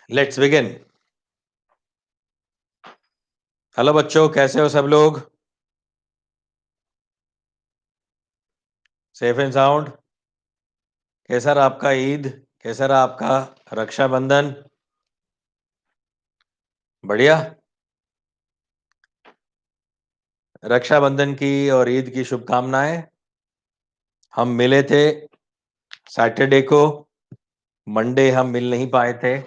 Let's begin. Hello बच्चों, कैसे हो सब लोग? Safe and sound? कैसा रहा आपका ईद? कैसा रहा आपका रक्षाबंधन? बढ़िया। रक्षाबंधन की और ईद की शुभकामनाएं। हम मिले थे सैटरडे को, मंडे हम मिल नहीं पाए थे।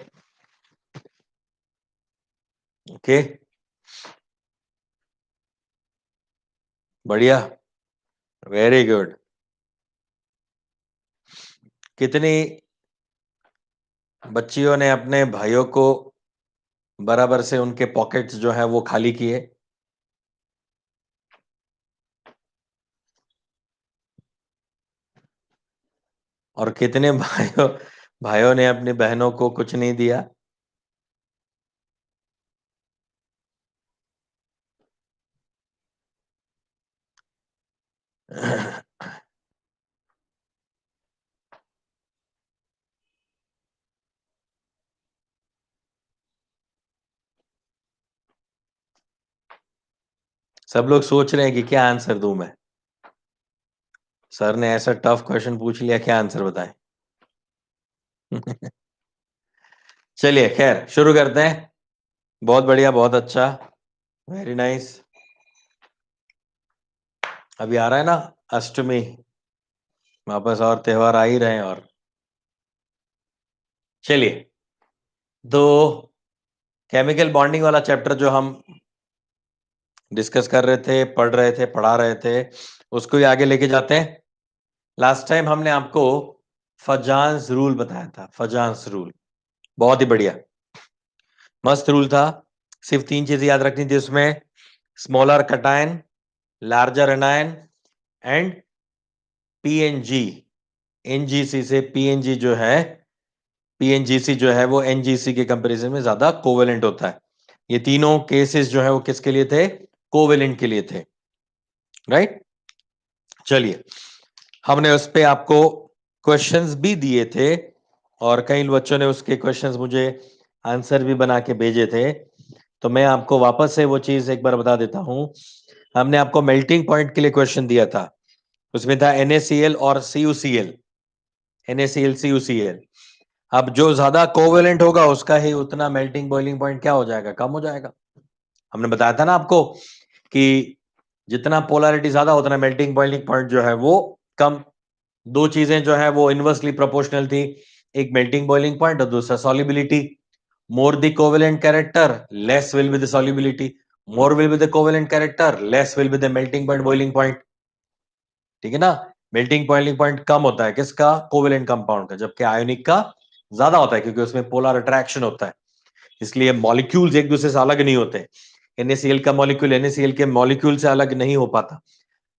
ओके, बढ़िया, वेरी गुड। कितनी बच्चियों ने अपने भाइयों को बराबर से उनके पॉकेट्स जो है वो खाली किए? और कितने भाइयों भाइयों ने अपनी बहनों को कुछ नहीं दिया? सब लोग सोच रहे हैं कि क्या आंसर दूं मैं। सर ने ऐसा टफ क्वेश्चन पूछ लिया, क्या आंसर बताएं? चलिए, खैर शुरू करते हैं। बहुत बढ़िया, बहुत अच्छा, वेरी नाइस। अभी आ रहा है ना अष्टमी, वापस और त्योहार आ ही रहे हैं। और चलिए, तो केमिकल बॉन्डिंग वाला चैप्टर जो हम डिस्कस कर रहे थे, पढ़ रहे थे, पढ़ा रहे थे, उसको ही आगे लेके जाते हैं। लास्ट टाइम हमने आपको फजांस रूल बताया था। फजांस रूल बहुत ही बढ़िया, मस्त रूल था। सिर्फ 3 चीजें याद रखनी थी उसमें: smaller cation, larger anion and PNG. NGC से पीएनजी जो है, पीएनजीसी जो है वो एनजीसी के कंपैरिजन में ज्यादा कोवेलेंट होता है। ये तीनों केसेस जो है वो किसके लिए थे? कोवेलेंट के लिए थे, राइट। चलिए, हमने उस पे आपको क्वेश्चंस भी दिए थे और कई बच्चों ने उसके क्वेश्चंस मुझे आंसर भी बना के भेजे थे। तो मैं आपको वापस से वो चीज एक बार बता देता हूं। हमने आपको मेल्टिंग पॉइंट के लिए क्वेश्चन दिया था। उसमें था NaCl और CuCl। NaCl CuCl। अब जो ज्यादा कोवेलेंट होगा उसका ही उतना मेल्टिंग बॉइलिंग पॉइंट क्या हो जाएगा? कम हो जाएगा। हमने बताया था ना आपको कि जितना पोलैरिटी ज्यादा उतना मेल्टिंग बॉइलिंग पॉइंट जो है वो कम। दो चीजें जो है वो इनवर्सली प्रोपोर्शनल थी, एक मेल्टिंग बॉइलिंग पॉइंट और दूसरा solubility. More the covalent character, less will be the solubility. More will be the covalent character, less will be the melting point boiling point. ठीक है ना? मेल्टिंग बॉइलिंग पॉइंट कम होता है किसका? कोवेलेंट कंपाउंड का, जबकि आयोनिक का ज्यादा होता है क्योंकि उसमें पोलर अट्रैक्शन होता है। इसलिए मॉलिक्यूल्स एक दूसरे से अलग नहीं होते। NaCl का मॉलिक्यूल NaCl के मॉलिक्यूल से अलग नहीं हो पाता।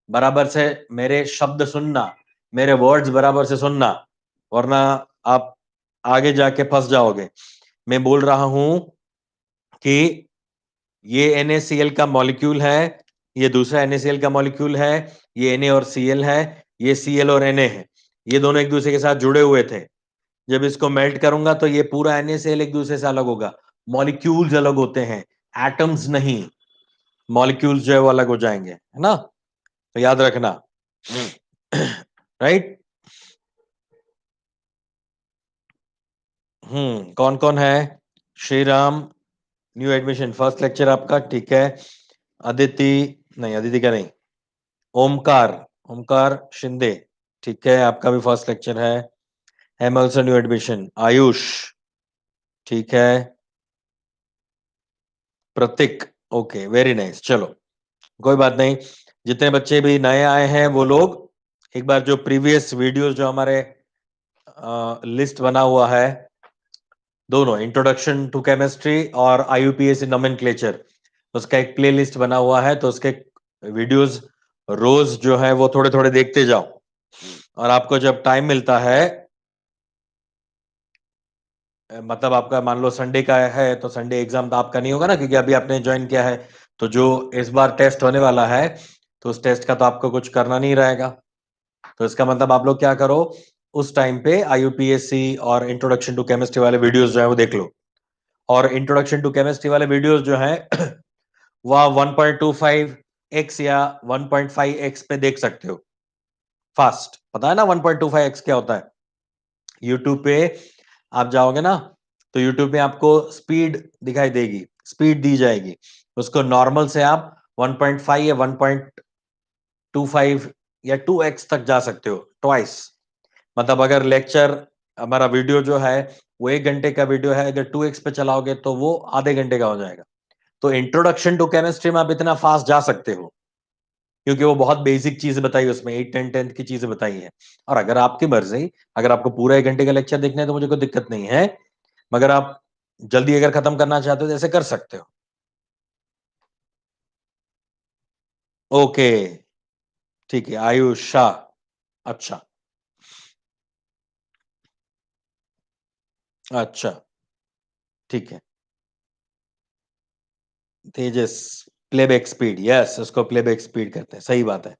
बराबर से मेरे शब्द सुनना, मेरे वर्ड्स बराबर से सुनना, वरना आप आगे जाके फंस जाओगे। मैं बोल रहा हूं कि ये NaCl का मॉलिक्यूल है, ये दूसरा NaCl का मॉलिक्यूल है, ये Na और Cl है, ये Cl और Na है। ये दोनों एक दूसरे के साथ जुड़े हुए थे। जब इसको मेल्ट करूंगा तो ये पूरा NaCl एक दूसरे से अलग होगा। मॉलिक्यूल्स अलग होते हैं, एटम्स नहीं। मॉलिक्यूल्स जो है वो अलग हो जाएंगे, है ना? तो याद रखना, राइट। कौन कौन है? Shri Ram, new admission, first lecture आपका, ठीक है। अदिति, नहीं अदिति का नहीं, ओमकार, ओमकार शिंदे, ठीक है, आपका भी फर्स्ट लेक्चर है। I am also new admission. Ayush, ठीक है। प्रतीक, ओके, वेरी नाइस। चलो, कोई बात नहीं। जितने बच्चे भी नए आए हैं वो लोग एक बार जो प्रीवियस वीडियोस जो हमारे लिस्ट बना हुआ है, दोनों इंट्रोडक्शन टू केमिस्ट्री और IUPAC नोमेनक्लेचर, उसका एक प्लेलिस्ट बना हुआ है। तो उसके वीडियोस रोज जो है वो थोड़े थोड़े देखते जाओ। और आपको जब टाइम मिलता है, मतलब आपका मान लो संडे का है तो संडे एग्जाम तो आपका नहीं होगा ना, क्योंकि अभी आपने ज्वाइन किया है। तो जो इस बार टेस्ट होने वाला है, तो उस टेस्ट का तो आपको कुछ करना नहीं रहेगा। तो इसका मतलब आप लोग क्या करो, उस टाइम पे IUPAC और इंट्रोडक्शन टू केमिस्ट्री वाले वीडियोस जो है वो देख लो। और इंट्रोडक्शन टू केमिस्ट्री वाले वीडियोस जो हैं वह 1.25x या 1.5x पे देख सकते हो। फास्ट, पता है ना 1.25x क्या होता है? यूट्यूब पे आप जाओगे ना तो यूट्यूब पे आपको स्पीड दिखाई देगी, स्पीड दी जाएगी, उसको नॉर्मल से आप 1.5 या 1.25 या 2x तक जा सकते हो, ट्वाइस। मतलब अगर लेक्चर, हमारा वीडियो जो है वो 1 घंटे का वीडियो है, अगर 2x पे चलाओगे तो वो आधे घंटे का हो जाएगा। तो इंट्रोडक्शन टू केमिस्ट्री में आप इतना फास्ट जा सकते हो क्योंकि वो बहुत बेसिक चीजें बताई, उसमें 8, 10, 10 की चीजें बताई है। और अगर आपकी मर्जी, अगर आपको पूरा 1 घंटे का लेक्चर देखना है तो मुझे कोई दिक्कत नहीं है, मगर आप जल्दी अगर खत्म करना चाहते हो तो ऐसे कर सकते हो। ओके, ठीक है। आयुष शाह, अच्छा अच्छा, ठीक है। तेजस, प्लेबैक स्पीड, यस, उसको प्लेबैक स्पीड कहते हैं, सही बात है।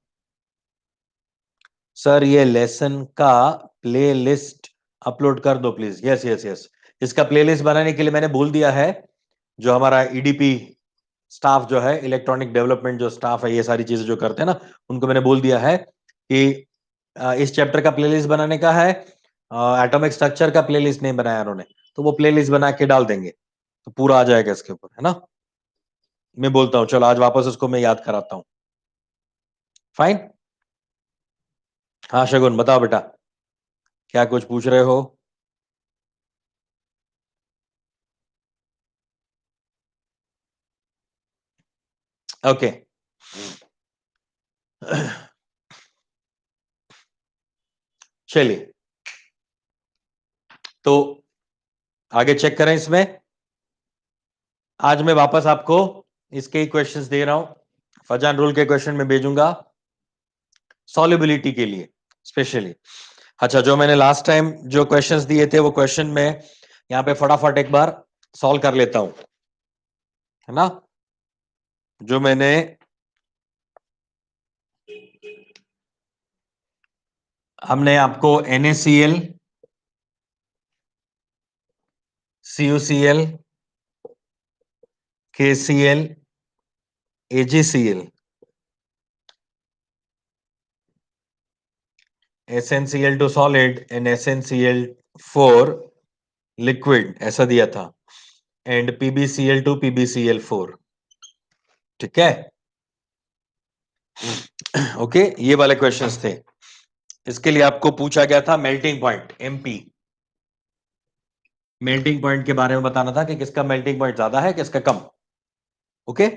सर ये लेसन का प्ले लिस्ट अपलोड कर दो प्लीज। यस यस यस, इसका प्लेलिस्ट बनाने के लिए मैंने बोल दिया है, जो हमारा ईडीपी स्टाफ जो है, इलेक्ट्रॉनिक डेवलपमेंट जो स्टाफ है, ये सारी चीजें जो करते हैं ना, उनको मैंने बोल दिया है कि इस चैप्टर का प्लेलिस्ट बनाने का है। एटॉमिक स्ट्रक्चर का प्लेलिस्ट नहीं बनाया उन्होंने, तो वो प्लेलिस्ट बना के डाल देंगे तो पूरा आ जाएगा इसके ऊपर, है ना। मैं बोलता हूँ, चलो आज वापस उसको मैं याद कराता हूँ। फाइन। हाँ शगुन, बताओ बेटा, क्या कुछ पूछ रहे हो? ओके। चलिए, तो आगे चेक करें इसमें। आज मैं वापस आपको इसके ही क्वेश्चंस दे रहा हूं, फजान रूल के क्वेश्चन में भेजूंगा सॉल्युबिलिटी के लिए स्पेशली। अच्छा, जो मैंने लास्ट टाइम जो क्वेश्चंस दिए थे वो क्वेश्चन में यहां पे फटाफट एक बार सॉल्व कर लेता हूं, है ना। जो मैंने हमने आपको NaCl, CuCl, KCl, AgCl, SnCl2 solid and SnCl4 liquid ऐसा दिया था, एंड PbCl2 PbCl4, ठीक है। ओके, ये वाले क्वेश्चंस थे। इसके लिए आपको पूछा गया था melting point, MP, melting point के बारे में बताना था कि किसका मेल्टिंग पॉइंट ज्यादा है, किसका कम। ओके,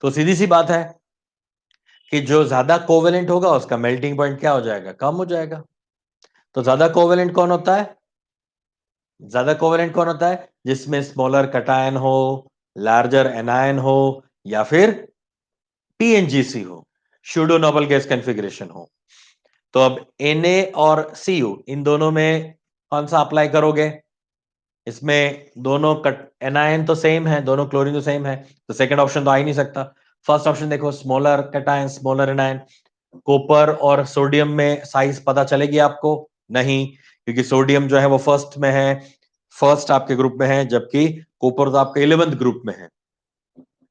तो सीधी सी बात है कि जो ज्यादा कोवेलेंट होगा उसका मेल्टिंग पॉइंट क्या हो जाएगा, कम हो जाएगा। तो ज्यादा कोवेलेंट कौन होता है? ज्यादा कोवेलेंट कौन होता है? जिसमें स्मॉलर कटायन हो, लार्जर एनायन हो, या फिर PNGC हो, स्यूडो नोबल गैस कॉन्फ़िगरेशन हो। तो अब Na और Cu इन दोनों में कौन सा अप्लाई करोगे? इसमें दोनों कट एनायन तो सेम है, दोनों क्लोरीन तो सेम है, तो सेकंड ऑप्शन तो आ ही नहीं सकता। फर्स्ट ऑप्शन देखो, smaller cation smaller anion. Copper और सोडियम में साइज पता चलेगी आपको? नहीं, क्योंकि सोडियम जो है वो फर्स्ट में है, फर्स्ट आपके ग्रुप में है, जबकि कॉपर तो आपके 11th ग्रुप में है।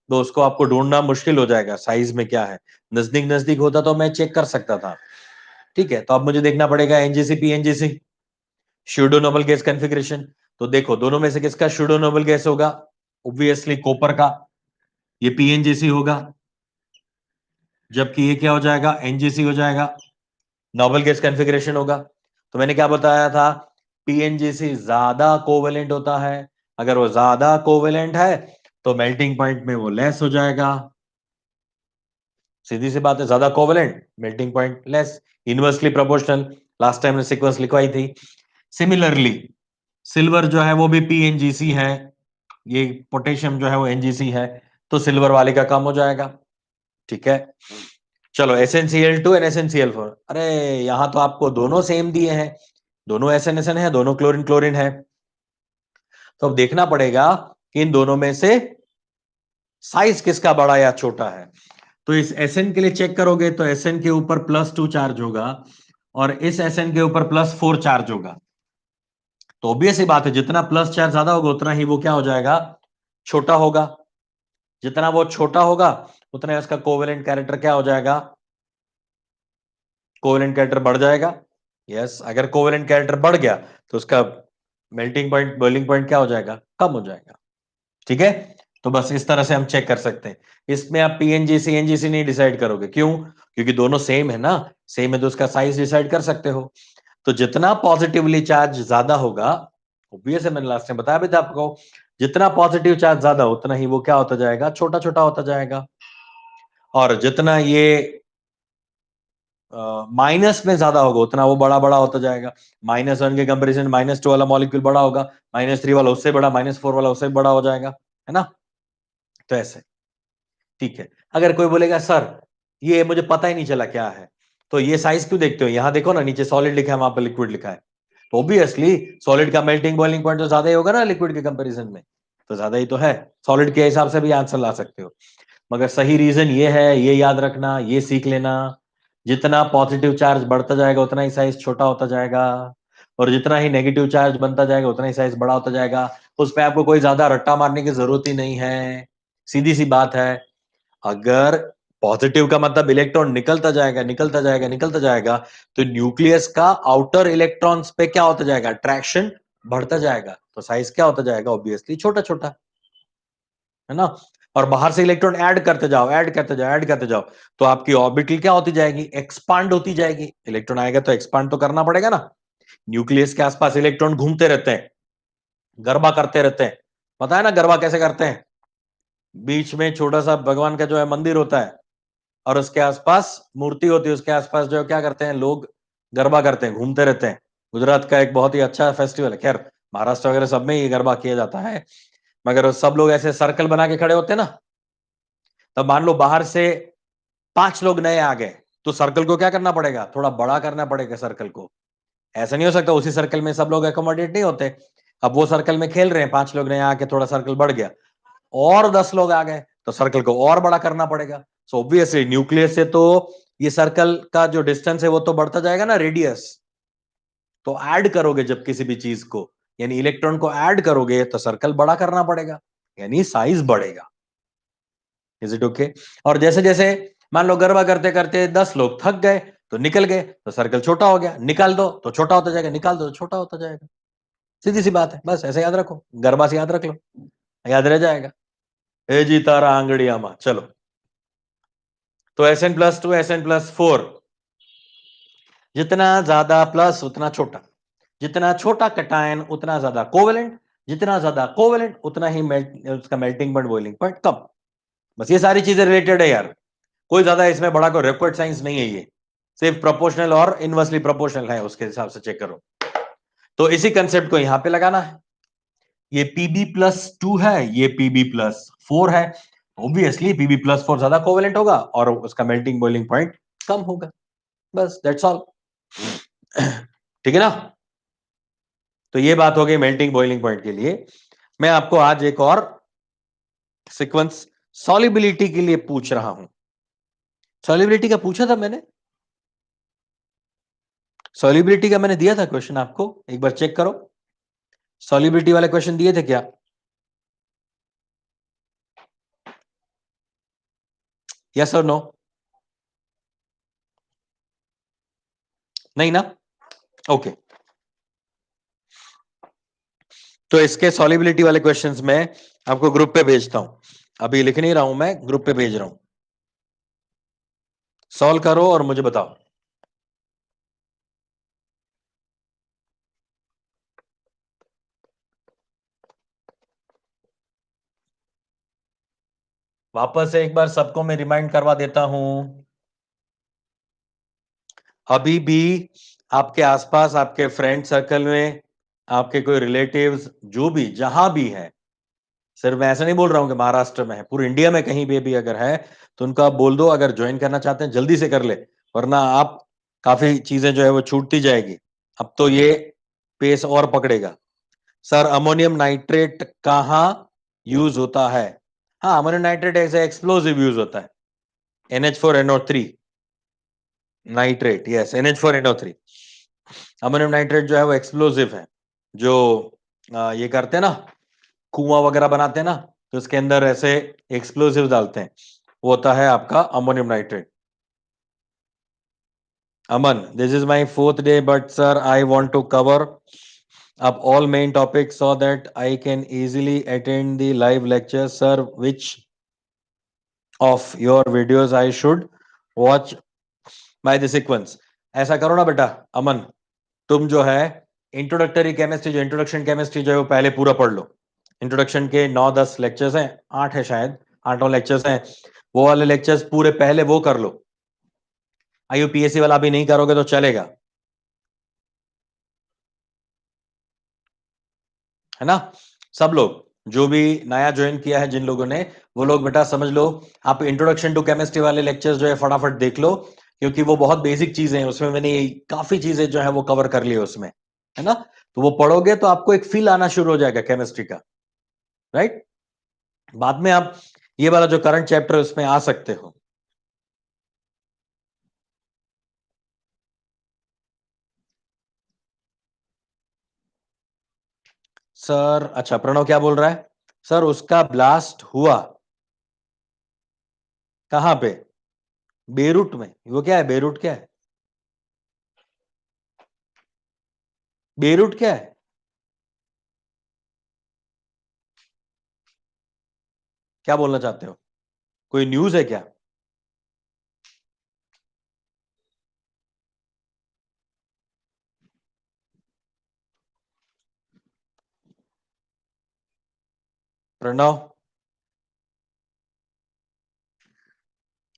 तो उसको आपको ढूंढना मुश्किल हो जाएगा साइज में क्या है। नजदीक नजदीक होता तो मैं चेक कर सकता था, ठीक है। तो अब मुझे देखना पड़ेगा NGC PNGC, pseudo noble gas configuration. तो देखो, दोनों में से किसका स्यूडो नोबल गैस होगा? ऑब्वियसली कॉपर का, ये PNGC होगा, जबकि ये क्या हो जाएगा, NGC हो जाएगा, नोबल गैस कॉन्फ़िगरेशन होगा। तो मैंने क्या बताया था, PNGC ज्यादा कोवेलेंट होता है। अगर वो ज्यादा कोवेलेंट है तो मेल्टिंग पॉइंट में वो लेस हो जाएगा। सीधी सी बात है, ज्यादा covalent, melting point less, inversely proportional. Last time ने सीक्वेंस लिखवाई थी। सिमिलरली सिल्वर जो है वो भी PNGC है, ये पोटेशियम जो है वो NGC है, तो सिल्वर वाले का कम हो जाएगा, ठीक है। चलो, SnCl2 और SnCl4, अरे यहां तो आपको दोनों सेम दिए हैं, दोनों SnSn है, दोनों क्लोरीन क्लोरीन है। तो अब देखना पड़ेगा कि इन दोनों में से साइज किसका बड़ा या छोटा है। तो इस Sn के लिए चेक करोगे तो Sn के ऊपर +2 चार्ज होगा और इस Sn के ऊपर +4 चार्ज होगा। तो ऑब्वियस ही बात है, जितना प्लस चार्ज ज्यादा होगा उतना ही वो क्या हो जाएगा, छोटा होगा। जितना वो छोटा होगा उतना इसका कोवेलेंट कैरेक्टर क्या हो जाएगा, कोवेलेंट कैरेक्टर बढ़ जाएगा। यस, अगर कोवेलेंट कैरेक्टर बढ़ गया तो उसका मेल्टिंग पॉइंट, बॉइलिंग पॉइंट क्या हो जाएगा, कम हो जाएगा। ठीक है, तो बस इस तरह से हम चेक कर सकते हैं। इसमें आप पीएनजी सीएनजीसी नहीं डिसाइड करोगे, क्यों? क्योंकि दोनों सेम है ना, सेम है तो उसका साइज डिसाइड कर सकते हो। तो जितना पॉजिटिवली चार्ज ज्यादा होगा, ऑब्वियस है, मैंने लास्ट में बताया भी था आपको, जितना पॉजिटिव चार्ज ज्यादा उतना ही वो क्या होता जाएगा, छोटा छोटा होता जाएगा। और जितना ये माइनस में ज्यादा होगा उतना वो बड़ा बड़ा होता जाएगा। -1 के कंपेरिजन -2 वाला मॉलिक्यूल बड़ा होगा, -3 वाला उससे बड़ा, -4 वाला उससे बड़ा हो जाएगा, है ना। तो ऐसे, ठीक है। अगर कोई बोलेगा सर ये मुझे पता ही नहीं चला क्या है, तो ये साइज क्यों देखते हो, यहां देखो ना, नीचे सॉलिड लिखा है, वहां पर लिक्विड लिखा है। तो ऑब्वियसली सॉलिड का मेल्टिंग बॉइलिंग पॉइंट तो ज्यादा ही होगा ना लिक्विड के कंपैरिजन में, तो ज्यादा ही तो है। सॉलिड के हिसाब से भी आंसर ला सकते हो, मगर सही रीजन ये है, ये याद रखना, ये सीख लेना, जितना पॉजिटिव चार्ज बढ़ता जाएगा उतना ही साइज छोटा होता जाएगा, और जितना ही नेगेटिव चार्ज बनता जाएगा उतना ही साइज बड़ा होता जाएगा। उसमें आपको कोई ज्यादा रट्टा मारने की जरूरत ही नहीं है, सीधी सी बात है। अगर पॉजिटिव का मतलब इलेक्ट्रॉन निकलता जाएगा निकलता जाएगा निकलता जाएगा, तो न्यूक्लियस का आउटर इलेक्ट्रॉन्स पे क्या होता जाएगा, अट्रैक्शन बढ़ता जाएगा, तो साइज क्या होता जाएगा, ऑब्वियसली छोटा छोटा, है ना। और बाहर से इलेक्ट्रॉन ऐड करते जाओ ऐड करते जाओ ऐड करते जाओ, तो आपकी ऑर्बिटल क्या होती जाएगी, एक्सपांड होती जाएगी। इलेक्ट्रॉन आएगा तो एक्सपांड तो करना पड़ेगा ना। न्यूक्लियस के आसपास इलेक्ट्रॉन घूमते रहते हैं, गरबा करते रहते हैं। पता है ना गरबा कैसे करते हैं, बीच में छोटा सा भगवान का जो है मंदिर होता है, और उसके आसपास मूर्ति होती है, उसके आसपास जो क्या करते हैं लोग, गरबा करते हैं, घूमते रहते हैं। गुजरात का एक बहुत ही अच्छा फेस्टिवल है, खैर महाराष्ट्र वगैरह सब में ये गरबा किया जाता है, मगर सब लोग ऐसे सर्कल बना के खड़े होते हैं ना। तब मान लो बाहर से 5 लोग नए आ गए, तो सर्कल को क्या करना पड़ेगा, थोड़ा बड़ा करना पड़ेगा सर्कल को। ऐसा नहीं हो सकता उसी सर्कल में सब लोग एकोमोडेट नहीं होते। अब वो सर्कल में खेल रहे हैं, 5 लोग नए आके थोड़ा सर्कल बढ़ गया, और 10 लोग आ गए, तो सर्कल को और बड़ा करना पड़ेगा। सो ऑब्वियसली न्यूक्लियस से तो ये सर्कल का जो डिस्टेंस है वो तो बढ़ता जाएगा ना, रेडियस। तो ऐड करोगे जब किसी भी चीज को, यानी इलेक्ट्रॉन को ऐड करोगे, तो सर्कल बड़ा करना पड़ेगा, यानी साइज बढ़ेगा। Is it okay? और जैसे जैसे मान लो गरबा करते करते 10 लोग थक गए, तो निकल गए, तो सर्कल छोटा हो गया, निकाल दो तो छोटा होता जाएगा, निकाल दो तो छोटा होता जाएगा। सीधी सी बात है, बस ऐसे याद रखो, गरबा से याद रख लो, याद रह जाएगा। ए जी तारा आंगड़िया मा, चलो। तो Sn+2 Sn+4, जितना ज्यादा प्लस उतना छोटा, जितना छोटा कटायन उतना ज्यादा कोवेलेंट, जितना ज्यादा कोवेलेंट उतना ही उसका मेल्टिंग पॉइंट, बॉइलिंग पॉइंट कम। बस ये सारी चीजें रिलेटेड है यार, कोई ज्यादा इसमें बड़ा कोई रॉकेट साइंस नहीं है ये, सिर्फ प्रोपोर्शनल और इनवर्सली प्रोपोर्शनल है, उसके हिसाब से चेक करो। तो इसी कंसेप्ट को यहां पे लगाना है। ये Pb+2 है, ये Pb+4 है, ऑब्वियसली Pb+4 ज्यादा कोवेलेंट होगा और उसका मेल्टिंग बॉइलिंग पॉइंट कम होगा, बस दैट्स ऑल। ठीक है ना। तो ये बात हो गई मेल्टिंग बॉइलिंग पॉइंट के लिए। मैं आपको आज एक और सीक्वेंस सॉल्युबिलिटी के लिए पूछ रहा हूं। सॉल्युबिलिटी का पूछा था मैंने, सॉल्युबिलिटी का मैंने दिया था क्वेश्चन आपको, एक बार चेक करो। सॉल्युबिलिटी वाले क्वेश्चन दिए थे क्या? यस और नो? नहीं ना? ओके। तो इसके सॉल्युबिलिटी वाले क्वेश्चंस में आपको ग्रुप पे भेजता हूं, अभी लिख नहीं रहा हूं, मैं ग्रुप पे भेज रहा हूं। सॉल्व करो और मुझे बताओ। वापस से एक बार सबको मैं रिमाइंड करवा देता हूं। अभी भी आपके आसपास, आपके फ्रेंड सर्कल में, आपके कोई रिलेटिव्स जो भी जहां भी है, सिर्फ मैं ऐसा नहीं बोल रहा हूं कि महाराष्ट्र में है, पूरे इंडिया में कहीं भी अगर है तो उनको आप बोल दो, अगर ज्वाइन करना चाहते हैं जल्दी से कर ले, वरना आप काफी चीजें जो है वो छूटती जाएगी। अब तो ये पेस और पकड़ेगा। सर अमोनियम नाइट्रेट कहाँ यूज होता है? हाँ, अमोनियम नाइट्रेट ऐसे एक्सप्लोसिव यूज होता है, NH4NO3 nitrate, yes NH4NO3। Ammonium nitrate जो है वो एक्सप्लोसिव है, जो ये करते हैं ना, कुआं वगैरह बनाते हैं ना, तो उसके अंदर ऐसे एक्सप्लोसिव डालते हैं, वो होता है आपका ammonium nitrate. Aman, this is my fourth day, but sir, I want to cover up all main topics so that I can easily attend the live lecture. Sir, which of your videos I should watch by the sequence? ऐसा करो ना बेटा अमन, तुम जो है introductory chemistry, जो introduction chemistry जो है वो पहले पूरा पढ़ लो। इंट्रोडक्शन के 9-10 लेक्चर्स हैं, 8 है शायद, 8 लेक्चर्स हैं, वो वाले लेक्चर्स पूरे पहले वो कर लो। आईयूपीएससी वाला अभी नहीं करोगे तो चलेगा, है ना। सब लोग जो भी नया ज्वाइन किया है, जिन लोगों ने, वो लोग बेटा समझ लो, आप इंट्रोडक्शन टू केमिस्ट्री वाले लेक्चर्स जो है फटाफट देख लो, क्योंकि वो बहुत बेसिक चीजें हैं, उसमें मैंने काफी चीजें जो है वो कवर कर ली है उसमें, है ना। तो वो पढ़ोगे तो आपको एक फील आना शुरू हो जाएगा केमिस्ट्री का, राइट। बाद में आप ये वाला जो करंट चैप्टर है उसमें आ सकते हो। सर अच्छा, प्रणव क्या बोल रहा है, सर उसका ब्लास्ट हुआ कहां पे? बेरूट में। वो क्या है, बेरूट क्या है? बेरूट क्या है? क्या बोलना चाहते हो, कोई न्यूज है क्या? प्रणव,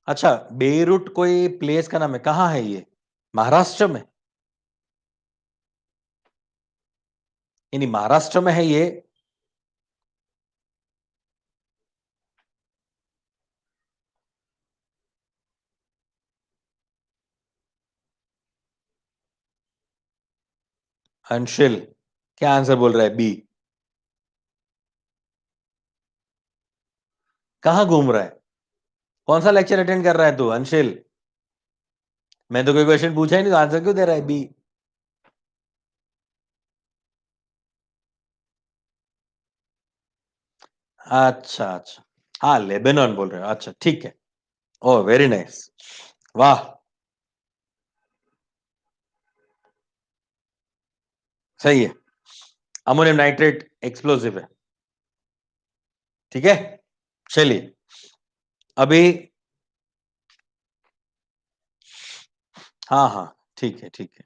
अच्छा, बेरूट कोई प्लेस का नाम है, कहाँ है ये? महाराष्ट्र में? यानी महाराष्ट्र में है ये? अंशिल क्या आंसर बोल रहा है, बी? कहाँ घूम रहा है, कौन सा लेक्चर अटेंड कर रहा है तू अंशिल? मैं तो कोई क्वेश्चन पूछा ही नहीं, तो आंसर क्यों दे रहा है बी? अच्छा अच्छा, हाँ लेबनान बोल रहे हो, अच्छा ठीक है। ओ वेरी नाइस, वाह, सही है। अमोनियम नाइट्रेट एक्सप्लोसिव है, ठीक है। चलिए अभी, हाँ हाँ ठीक है ठीक है।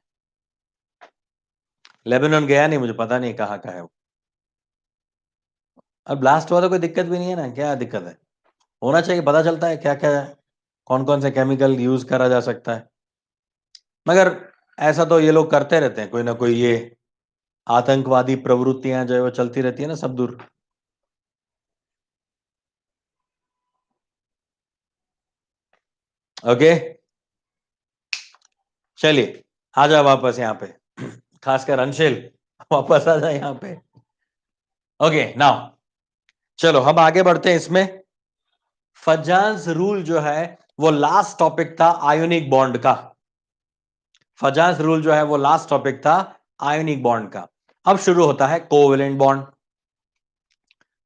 लेबनान गया नहीं, मुझे पता नहीं कहाँ का है वो। और ब्लास्ट हुआ तो कोई दिक्कत भी नहीं है ना, क्या दिक्कत है? होना चाहिए, पता चलता है क्या क्या है, कौन कौन से केमिकल यूज करा जा सकता है। मगर ऐसा तो ये लोग करते रहते हैं, कोई ना कोई ये आतंकवादी प्रवृत्तियां जो है वो चलती रहती है ना सब दूर। ओके, चलिए आ जाओ वापस यहाँ पे, खासकर अंशिल, वापस आ जाए यहाँ पे। ओके नाउ, चलो हम आगे बढ़ते हैं इसमें। फजांस रूल जो है वो लास्ट टॉपिक था आयोनिक बॉन्ड का। फजांस रूल जो है वो लास्ट टॉपिक था आयोनिक बॉन्ड का। अब शुरू होता है कोवेलेंट बॉन्ड।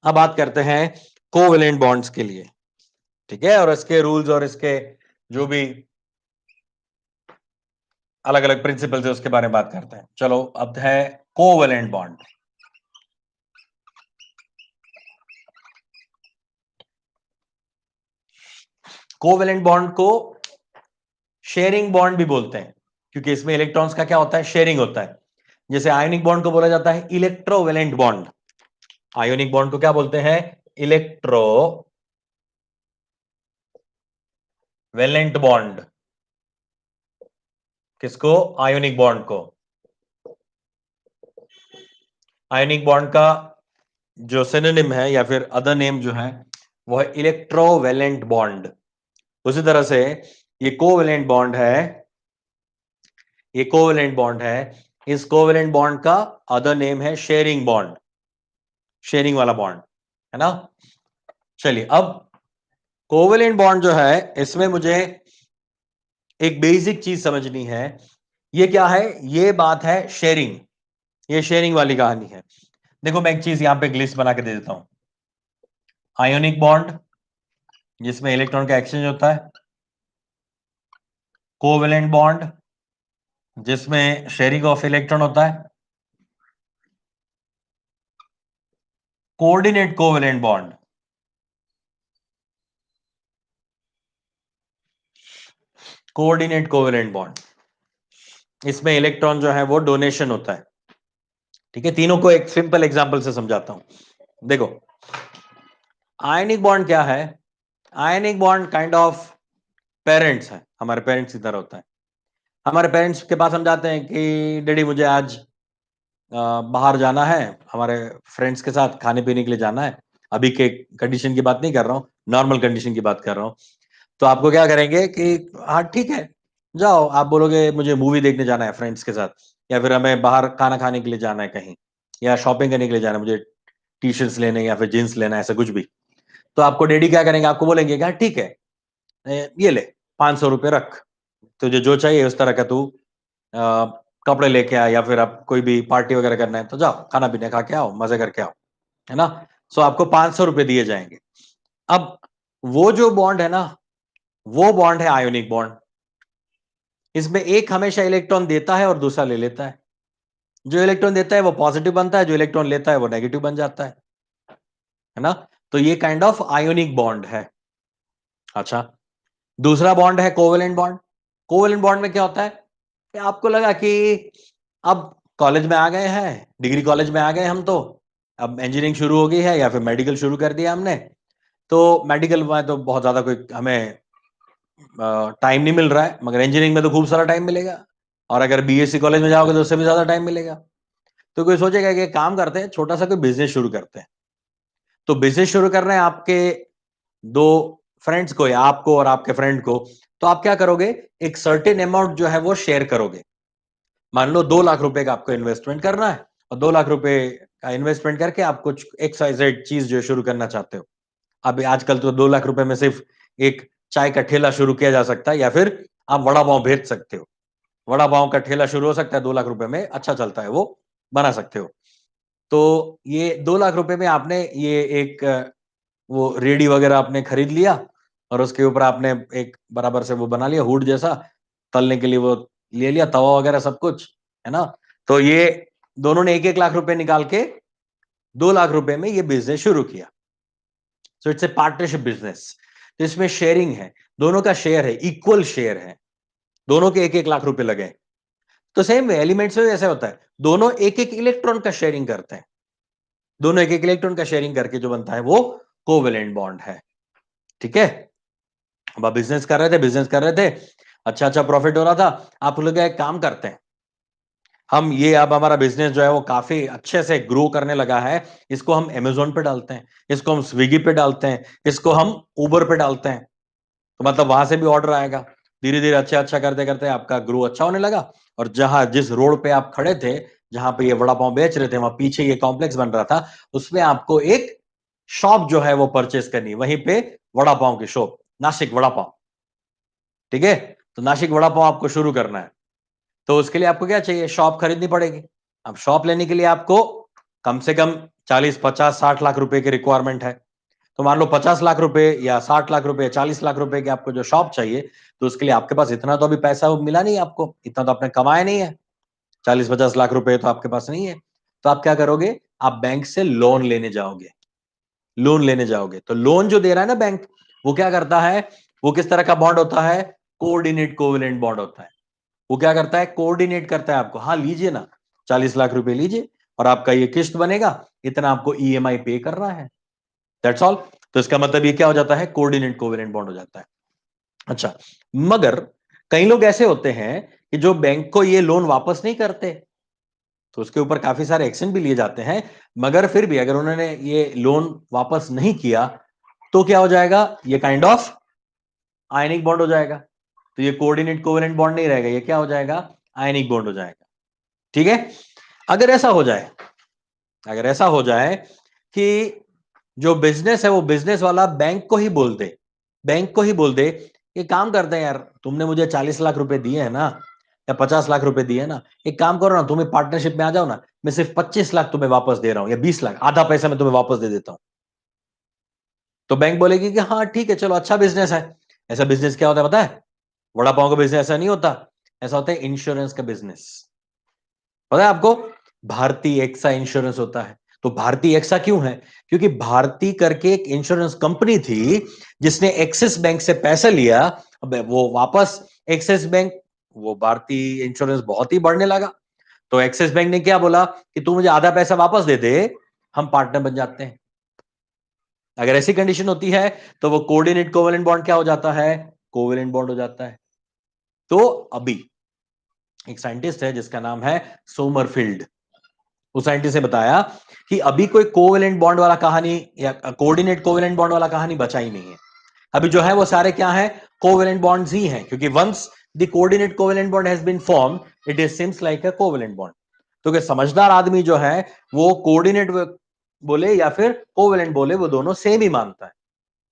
अब बात करते हैं कोवेलेंट बॉन्ड्स के लिए, ठीक है, और इसके रूल्स और इसके जो भी अलग अलग प्रिंसिपल्स है उसके बारे में बात करते हैं। चलो अब है कोवेलेंट बॉन्ड। कोवेलेंट बॉन्ड को शेयरिंग बॉन्ड भी बोलते हैं, क्योंकि इसमें इलेक्ट्रॉन्स का क्या होता है, शेयरिंग होता है। जैसे आयोनिक बॉन्ड को बोला जाता है इलेक्ट्रोवेलेंट बॉन्ड। आयोनिक बॉन्ड को क्या बोलते हैं, इलेक्ट्रोवेलेंट बॉन्ड। किसको, आयोनिक बॉन्ड को। आयोनिक बॉन्ड का जो सिनोनिम है या फिर अदर नेम जो है वो है इलेक्ट्रोवेलेंट बॉन्ड। उसी तरह से ये कोवेलेंट बॉन्ड है, ये कोवेलेंट बॉन्ड है, इस कोवेलेंट बॉन्ड का अदर नेम है शेयरिंग बॉन्ड, शेयरिंग वाला बॉन्ड, है ना। चलिए अब कोवेलेंट बॉन्ड जो है इसमें मुझे एक बेसिक चीज समझनी है, ये क्या है, ये बात है शेयरिंग, ये शेयरिंग वाली कहानी है। देखो मैं एक चीज यहां पे एक लिस्ट बना के दे देता हूं। आयोनिक बॉन्ड जिसमें इलेक्ट्रॉन का एक्सचेंज होता है, कोवेलेंट बॉन्ड जिसमें शेयरिंग ऑफ इलेक्ट्रॉन होता है, coordinate covalent bond, coordinate covalent bond, इसमें इलेक्ट्रॉन जो है वो डोनेशन होता है। ठीक है, तीनों को एक सिंपल एग्जांपल से समझाता हूं। देखो आयनिक बॉन्ड क्या है? Ionic bond kind of parents है, हमारे पेरेंट्स की तरह होता है। हमारे पेरेंट्स के पास हम जाते हैं कि डैडी मुझे आज बाहर जाना है, हमारे फ्रेंड्स के साथ खाने पीने के लिए जाना है। अभी के कंडीशन की बात नहीं कर रहा हूँ, नॉर्मल कंडीशन की बात कर रहा हूँ। तो आपको क्या करेंगे कि हाँ ठीक है जाओ, आप बोलोगे मुझे मूवी देखने जाना है फ्रेंड्स के साथ, या फिर हमें बाहर खाना खाने के लिए जाना है कहीं, या शॉपिंग करने के लिए जाना है, मुझे टी शर्ट्स लेने या फिर जींस लेना है, ऐसा कुछ भी। तो आपको डैडी क्या करेंगे, आपको बोलेंगे कि हाँ ठीक है ये ले 500 रुपये रख, तुझे जो चाहिए उस तरह का तू कपड़े लेके आ, या फिर आप कोई भी पार्टी वगैरह करना है तो जाओ खाना पीना खा के आओ, मजे करके आओ, है ना। सो आपको 500 रुपये दिए जाएंगे। अब वो जो बॉन्ड है ना, वो बॉन्ड है आयोनिक बॉन्ड। इसमें एक हमेशा इलेक्ट्रॉन देता है और दूसरा ले लेता है। जो इलेक्ट्रॉन देता है वो पॉजिटिव बनता है, जो इलेक्ट्रॉन लेता है वो नेगेटिव बन जाता है ना। तो ये काइंड ऑफ आयोनिक बॉन्ड है। अच्छा, दूसरा बॉन्ड है कोवेलेंट बॉन्ड। कोवेलेंट बॉन्ड में क्या होता है कि आपको लगा कि अब कॉलेज में आ गए हैं, डिग्री कॉलेज में आ गए हम, तो अब इंजीनियरिंग शुरू हो गई है या फिर मेडिकल शुरू कर दिया हमने। तो मेडिकल में तो बहुत ज्यादा कोई हमें टाइम नहीं मिल रहा है, मगर इंजीनियरिंग में तो खूब सारा टाइम मिलेगा, और अगर बीएससी कॉलेज में जाओगे तो उससे भी ज्यादा टाइम मिलेगा। तो कोई सोचेगा कि एक काम करते हैं, छोटा सा कोई बिजनेस शुरू करते हैं। तो बिजनेस शुरू कर रहे हैं आपके दो फ्रेंड्स को, या आपको और आपके फ्रेंड को। तो आप क्या करोगे, एक सर्टेन अमाउंट जो है वो शेयर करोगे। मान लो 2 लाख रुपए का आपको इन्वेस्टमेंट करना है, और 2 लाख रुपए का इन्वेस्टमेंट करके आप कुछ XYZ चीज जो शुरू करना चाहते हो। अभी आजकल तो 2 लाख रुपए में सिर्फ एक चाय का ठेला शुरू किया जा सकता है, या फिर आप वड़ा पाव बेच सकते हो। वड़ा पाव का ठेला शुरू हो सकता है 2 लाख रुपए में, अच्छा चलता है, वो बना सकते हो। तो ये 2 लाख रुपए में आपने ये एक वो रेडी वगैरह आपने खरीद लिया, और उसके ऊपर आपने एक बराबर से वो बना लिया हुड जैसा, तलने के लिए वो ले लिया तवा वगैरह सब कुछ, है ना। तो ये दोनों ने 1-1 लाख रुपए निकाल के 2 लाख रुपए में ये बिजनेस शुरू किया। So it's a partnership business. तो इसमें शेयरिंग है, दोनों का शेयर है, इक्वल शेयर है, दोनों के 1-1 लाख रुपए लगे। तो सेम वे एलिमेंट्स में ऐसा होता है, दोनों एक एक इलेक्ट्रॉन का शेयरिंग करते हैं। दोनों एक एक इलेक्ट्रॉन का शेयरिंग करके जो बनता है वो कोवेलेंट बॉन्ड है। ठीक है, अब आप बिजनेस कर रहे थे, बिजनेस कर रहे थे, अच्छा अच्छा प्रॉफिट हो रहा था। आप लोग एक काम करते हैं, हम ये अब हमारा बिजनेस जो है वो काफी अच्छे से ग्रो करने लगा है, इसको हम अमेजोन पे डालते हैं, इसको हम स्विगी पे डालते हैं, इसको हम उबर पे डालते हैं। तो मतलब वहां से भी ऑर्डर आएगा। धीरे धीरे अच्छा अच्छा करते करते आपका ग्रो अच्छा होने लगा। और जहां जिस रोड पे आप खड़े थे, जहां पे ये वड़ा पाव बेच रहे थे, वहां पीछे ये कॉम्प्लेक्स बन रहा था, उसमें आपको एक शॉप जो है वो परचेस करनी, वहीं पे वड़ा पाव की शॉप, नासिक वड़ा पाव। ठीक है, तो नासिक वड़ा पाव आपको शुरू करना है। तो उसके लिए आपको क्या चाहिए, शॉप खरीदनी पड़ेगी। अब शॉप लेने के लिए आपको कम से कम 40-50-60 लाख रुपए की रिक्वायरमेंट है। तो मान लो 50 लाख रुपए या 60 लाख रुपए, 40 लाख रुपए की आपको जो शॉप चाहिए, तो उसके लिए आपके पास इतना तो अभी पैसा मिला नहीं, आपको इतना तो आपने कमाया नहीं है। 40-50 लाख रुपए तो आपके पास नहीं है। तो आप क्या करोगे, आप बैंक से लोन लेने जाओगे। लोन लेने जाओगे तो लोन जो दे रहा है ना बैंक, वो क्या करता है, वो किस तरह का बॉन्ड होता है, कोऑर्डिनेट कोवेलेंट बॉन्ड होता है। वो क्या करता है, कोऑर्डिनेट करता है आपको, हाँ लीजिए ना 40 लाख रुपए लीजिए, और आपका ये किस्त बनेगा, इतना आपको ईएमआई पे करना है, दैट्स ऑल। तो इसका मतलब ये क्या हो जाता है, कोऑर्डिनेट कोवेलेंट बॉन्ड हो जाता है। अच्छा, मगर कई लोग ऐसे होते हैं कि जो बैंक को ये लोन वापस नहीं करते, तो उसके ऊपर काफी सारे एक्शन भी लिए जाते हैं। मगर फिर भी अगर उन्होंने ये लोन वापस नहीं किया, तो क्या हो जाएगा, ये काइंड ऑफ आयनिक बॉन्ड हो जाएगा। तो ये कोऑर्डिनेट कोवेलेंट बॉन्ड नहीं रहेगा, ये क्या हो जाएगा, आयनिक बॉन्ड हो जाएगा। ठीक है, अगर ऐसा हो जाए, अगर ऐसा हो जाए कि जो बिजनेस है वो बिजनेस वाला बैंक को ही बोल दे, बैंक को ही बोल दे, ये काम करते हैं यार, तुमने मुझे 40 लाख रुपए दिए हैं ना, या 50 लाख रुपए दिए ना, एक काम करो ना, तुम्हें पार्टनरशिप में आ जाओ ना, मैं सिर्फ 25 लाख तुम्हें वापस दे रहा हूं या 20 लाख, आधा पैसा मैं तुम्हें वापस दे देता हूं। तो बैंक बोलेगी कि हाँ ठीक है चलो, अच्छा बिजनेस है। ऐसा बिजनेस क्या होता है पता है? वड़ा पाव का बिजनेस ऐसा नहीं होता, ऐसा होता है इंश्योरेंस का बिजनेस। पता है आपको? भारतीय एक्सा इंश्योरेंस होता है। तो भारतीय एक्सा क्यों है? क्योंकि भारती करके एक इंश्योरेंस कंपनी थी जिसने एक्सिस बैंक से पैसा लिया, अब वो वापस एक्सिस बैंक, वो भारतीय इंश्योरेंस बहुत ही बढ़ने लगा, तो एक्सिस बैंक ने क्या बोला कि तू मुझे आधा पैसा वापस दे दे, हम पार्टनर बन जाते हैं। अगर ऐसी कंडीशन होती है तो वो कोऑर्डिनेट कोवेलेंट बॉन्ड क्या हो जाता है? कोवेलेंट बॉन्ड हो जाता है। तो अभी एक साइंटिस्ट है जिसका नाम है सोमरफील्ड, उस साइंटिस्ट ने बताया कि अभी कोई कोवेलेंट बॉन्ड वाला कहानी या कोऑर्डिनेट कोवेलेंट बॉन्ड वाला कहानी बचा ही नहीं है। अभी जो है वो सारे क्या है? कोवेलेंट बॉन्ड्स ही हैं, क्योंकि once the coordinate covalent bond has been form, it is seems like a covalent bond. तो कि समझदार आदमी जो है वो कोऑर्डिनेट बोले या फिर कोवेलेंट बोले, वो दोनों सेम ही मानता है,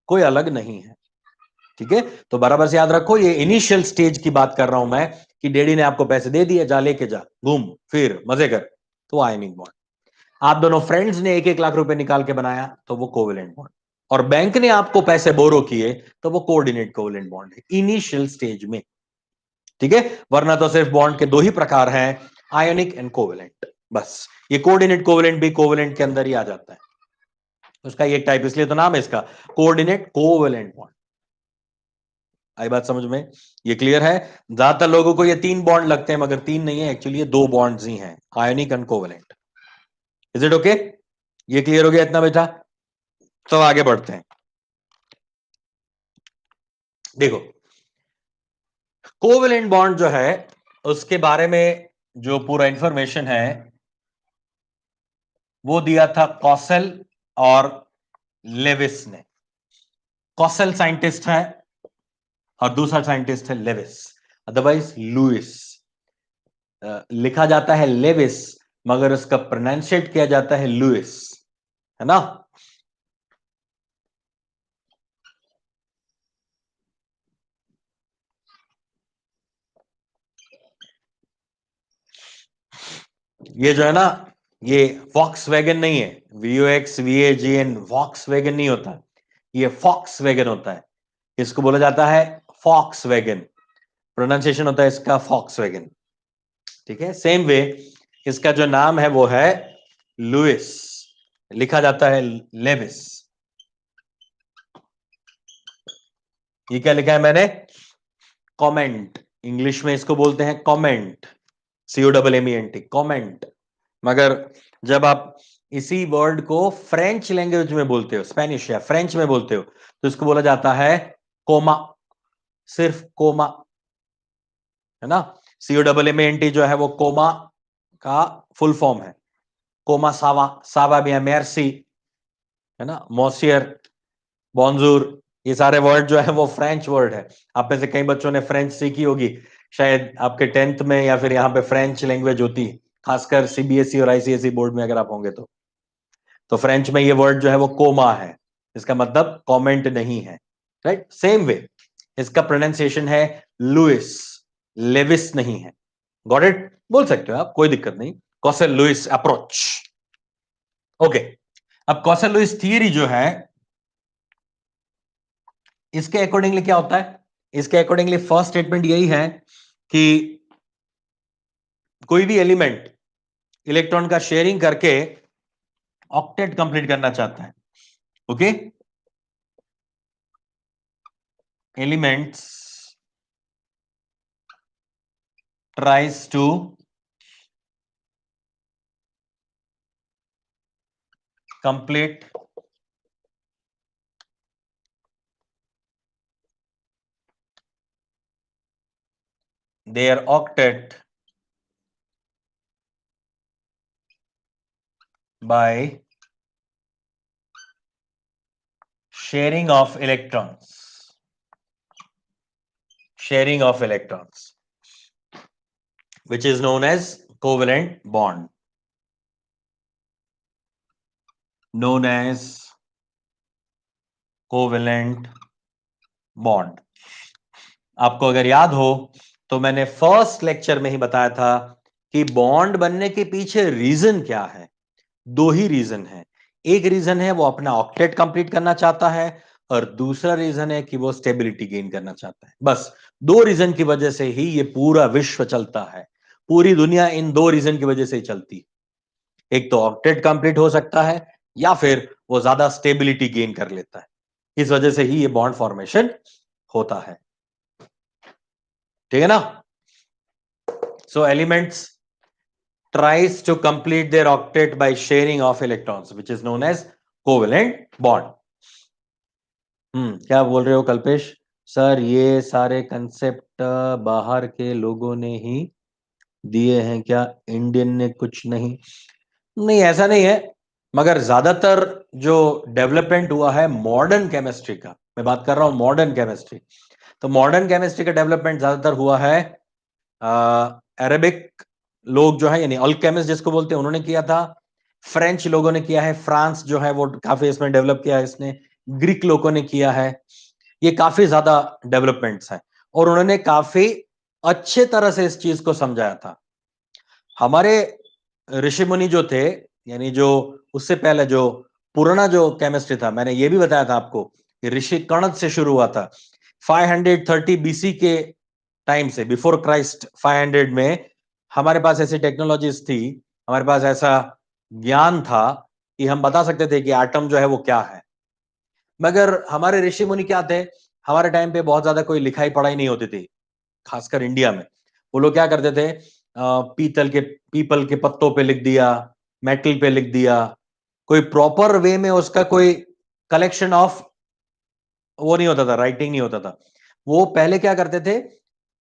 कोई अलग नहीं है। ठीक है, तो बराबर से याद रखो, ये इनिशियल स्टेज की बात कर रहा हूं मैं, कि डैडी ने आपको पैसे दे दिए, जा लेके जा, घूम फिर मजे कर, तो आयनिक बॉन्ड। आप दोनों फ्रेंड्स ने 1-1 लाख रुपए निकाल के बनाया, तो वो कोवेलेंट बॉन्ड। और बैंक ने आपको पैसे बोरो किए, तो वो कोऑर्डिनेट कोवेलेंट बॉन्ड है इनिशियल स्टेज में। ठीक है, वरना तो सिर्फ बॉन्ड के दो ही प्रकार हैं, आयोनिक एंड कोवेलेंट, बस। ये कोऑर्डिनेट कोवेलेंट भी कोवेलेंट के अंदर ही आ जाता है, उसका एक टाइप, इसलिए तो नाम है इसका कोऑर्डिनेट कोवेलेंट बॉन्ड। आई बात समझ में? ये क्लियर है? ज्यादातर लोगों को ये 3 बॉन्ड लगते हैं, मगर 3 नहीं है, एक्चुअली ये 2 बॉन्ड्स ही हैं, ionic and covalent. Is it okay? ये क्लियर हो गया इतना बेटा? तो आगे बढ़ते हैं। देखो, कोवेलेंट बॉन्ड जो है उसके बारे में जो पूरा इंफॉर्मेशन है वो दिया था कॉसेल और लेविस ने। कॉसेल साइंटिस्ट है और दूसरा साइंटिस्ट है लेविस, अदरवाइज लुइस। लिखा जाता है लेविस, मगर उसका प्रोनाउंसिएट किया जाता है लुइस, है ना? ये जो है ना, ये वॉक्स वैगन नहीं है, VOXVAGN, वॉक्स वैगन नहीं होता, ये फॉक्स वैगन होता है। इसको बोला जाता है फॉक्स वैगन, प्रोनाउंसिएशन होता है इसका फॉक्स वैगन। ठीक है, सेम वे इसका जो नाम है वो है लुइस, लिखा जाता है लेविस। ये क्या लिखा है मैंने? कमेंट, इंग्लिश में इसको बोलते हैं कमेंट, COMMENT, कमेंट। मगर जब आप इसी वर्ड को फ्रेंच लैंग्वेज में बोलते हो, स्पेनिश या फ्रेंच में बोलते हो, तो इसको बोला जाता है कोमा, सिर्फ कोमा, है ना? COMMENT जो है वो कोमा का फुल फॉर्म है। कोमा सावा, सावा भी है, मेर्सी, है ना, मोसियर, बॉन्जूर, ये सारे वर्ड जो है वो फ्रेंच वर्ड है। आप में से कई बच्चों ने फ्रेंच सीखी होगी, शायद आपके 10th में, या फिर यहाँ पे फ्रेंच लैंग्वेज होती है, खासकर CBSE और ICSE बोर्ड में अगर आप होंगे तो फ्रेंच में ये वर्ड जो है वो कोमा है, इसका मतलब कमेंट नहीं है, राइट? सेम वे इसका प्रोनाउंसिएशन है लुइस, लेविस नहीं है। Got it? बोल सकते हो आप, कोई दिक्कत नहीं। कॉसेल लुइस अप्रोच। ओके, अब कॉसेल लुइस थियरी जो है, इसके अकॉर्डिंगली क्या होता है? इसके अकॉर्डिंगली फर्स्ट स्टेटमेंट यही है कि कोई भी एलिमेंट इलेक्ट्रॉन का शेयरिंग करके ऑक्टेट कंप्लीट करना चाहता है। Okay, elements tries to complete their octet by sharing of electrons, sharing of electrons, which is known as covalent bond, known as covalent bond। आपको अगर याद हो तो मैंने फर्स्ट लेक्चर में ही बताया था कि बॉन्ड बनने के पीछे रीजन क्या है। दो ही रीजन है। एक रीजन है वो अपना ऑक्टेट कंप्लीट करना चाहता है, और दूसरा रीजन है कि वो स्टेबिलिटी गेन करना चाहता है। बस दो रीजन की वजह से ही ये पूरा विश्व चलता है। पूरी दुनिया इन दो रीजन की वजह से ही चलती है। एक तो ऑक्टेट कंप्लीट हो सकता है, या फिर वो ज्यादा स्टेबिलिटी गेन कर लेता है। इस वजह से ही ये बॉन्ड फॉर्मेशन होता है। ठीक है ना। सो elements tries to complete their octet by sharing of electrons, which is known as covalent bond. क्या बोल रहे हो कल्पेश सर? ये सारे कंसेप्ट बाहर के लोगों ने ही दिए हैं क्या? इंडियन ने कुछ नहीं? नहीं, ऐसा नहीं है। मगर ज्यादातर जो डेवलपमेंट हुआ है मॉडर्न केमिस्ट्री का, मैं बात कर रहा हूं मॉडर्न केमिस्ट्री, तो मॉडर्न केमिस्ट्री का डेवलपमेंट ज्यादातर हुआ है अरेबिक लोग जो है, यानी अल्केमिस्ट जिसको बोलते हैं, उन्होंने किया था। फ्रेंच लोगों ने किया है, फ्रांस जो है वो काफी इसमें डेवलप किया है इसने। ग्रीक लोगों ने किया है। ये काफी ज्यादा डेवलपमेंट्स हैं, और उन्होंने काफी अच्छे तरह से इस चीज को समझाया था। हमारे ऋषि मुनि जो थे, यानी जो उससे पहले जो पुराना जो केमिस्ट्री था, मैंने ये भी बताया था आपको कि ऋषि कणद से शुरू हुआ था 530 बीसी के टाइम से, बिफोर क्राइस्ट 500 में हमारे पास ऐसी टेक्नोलॉजीज थी, हमारे पास ऐसा ज्ञान था कि हम बता सकते थे कि एटम जो है वो क्या है। मगर हमारे ऋषि मुनि क्या थे, हमारे टाइम पे बहुत ज्यादा कोई लिखाई पढ़ाई नहीं होती थी, खासकर इंडिया में। वो लोग क्या करते थे, पीपल के पत्तों पे लिख दिया, मेटल पे लिख दिया, कोई प्रॉपर वे में उसका कोई कलेक्शन ऑफ वो नहीं होता था, राइटिंग नहीं होता था। वो पहले क्या करते थे,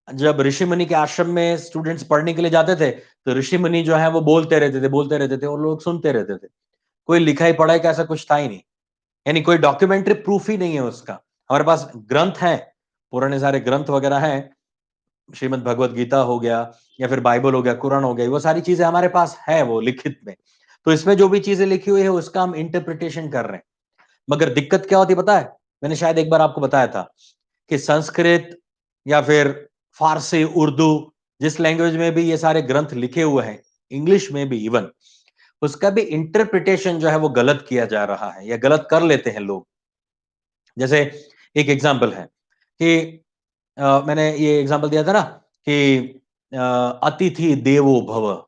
जब ऋषि मुनि के आश्रम में स्टूडेंट्स पढ़ने के लिए जाते थे, तो ऋषि मुनि जो है वो बोलते रहते थे और लोग सुनते रहते थे। कोई लिखाई पढ़ाई का ऐसा कुछ था ही नहीं, यानी कोई डॉक्यूमेंट्री प्रूफ ही नहीं है उसका। हमारे पास ग्रंथ है, पुराने सारे ग्रंथ वगैरह हैं, श्रीमद् भगवत गीता हो गया, या फिर बाइबल हो गया, कुरान हो गया, वो सारी चीजें हमारे पास है वो लिखित में। तो इसमें जो भी चीजें लिखी हुई है उसका हम इंटरप्रिटेशन कर रहे हैं। मगर दिक्कत क्या होती पता है? मैंने शायद एक बार आपको बताया था कि संस्कृत या फिर फारसी, उर्दू, जिस लैंग्वेज में भी ये सारे ग्रंथ लिखे हुए हैं, इंग्लिश में भी इवन, उसका भी इंटरप्रिटेशन जो है वो गलत किया जा रहा है, या गलत कर लेते हैं लोग। जैसे एक एग्जाम्पल है कि मैंने ये एग्जांपल दिया था ना कि अतिथि देवो भव,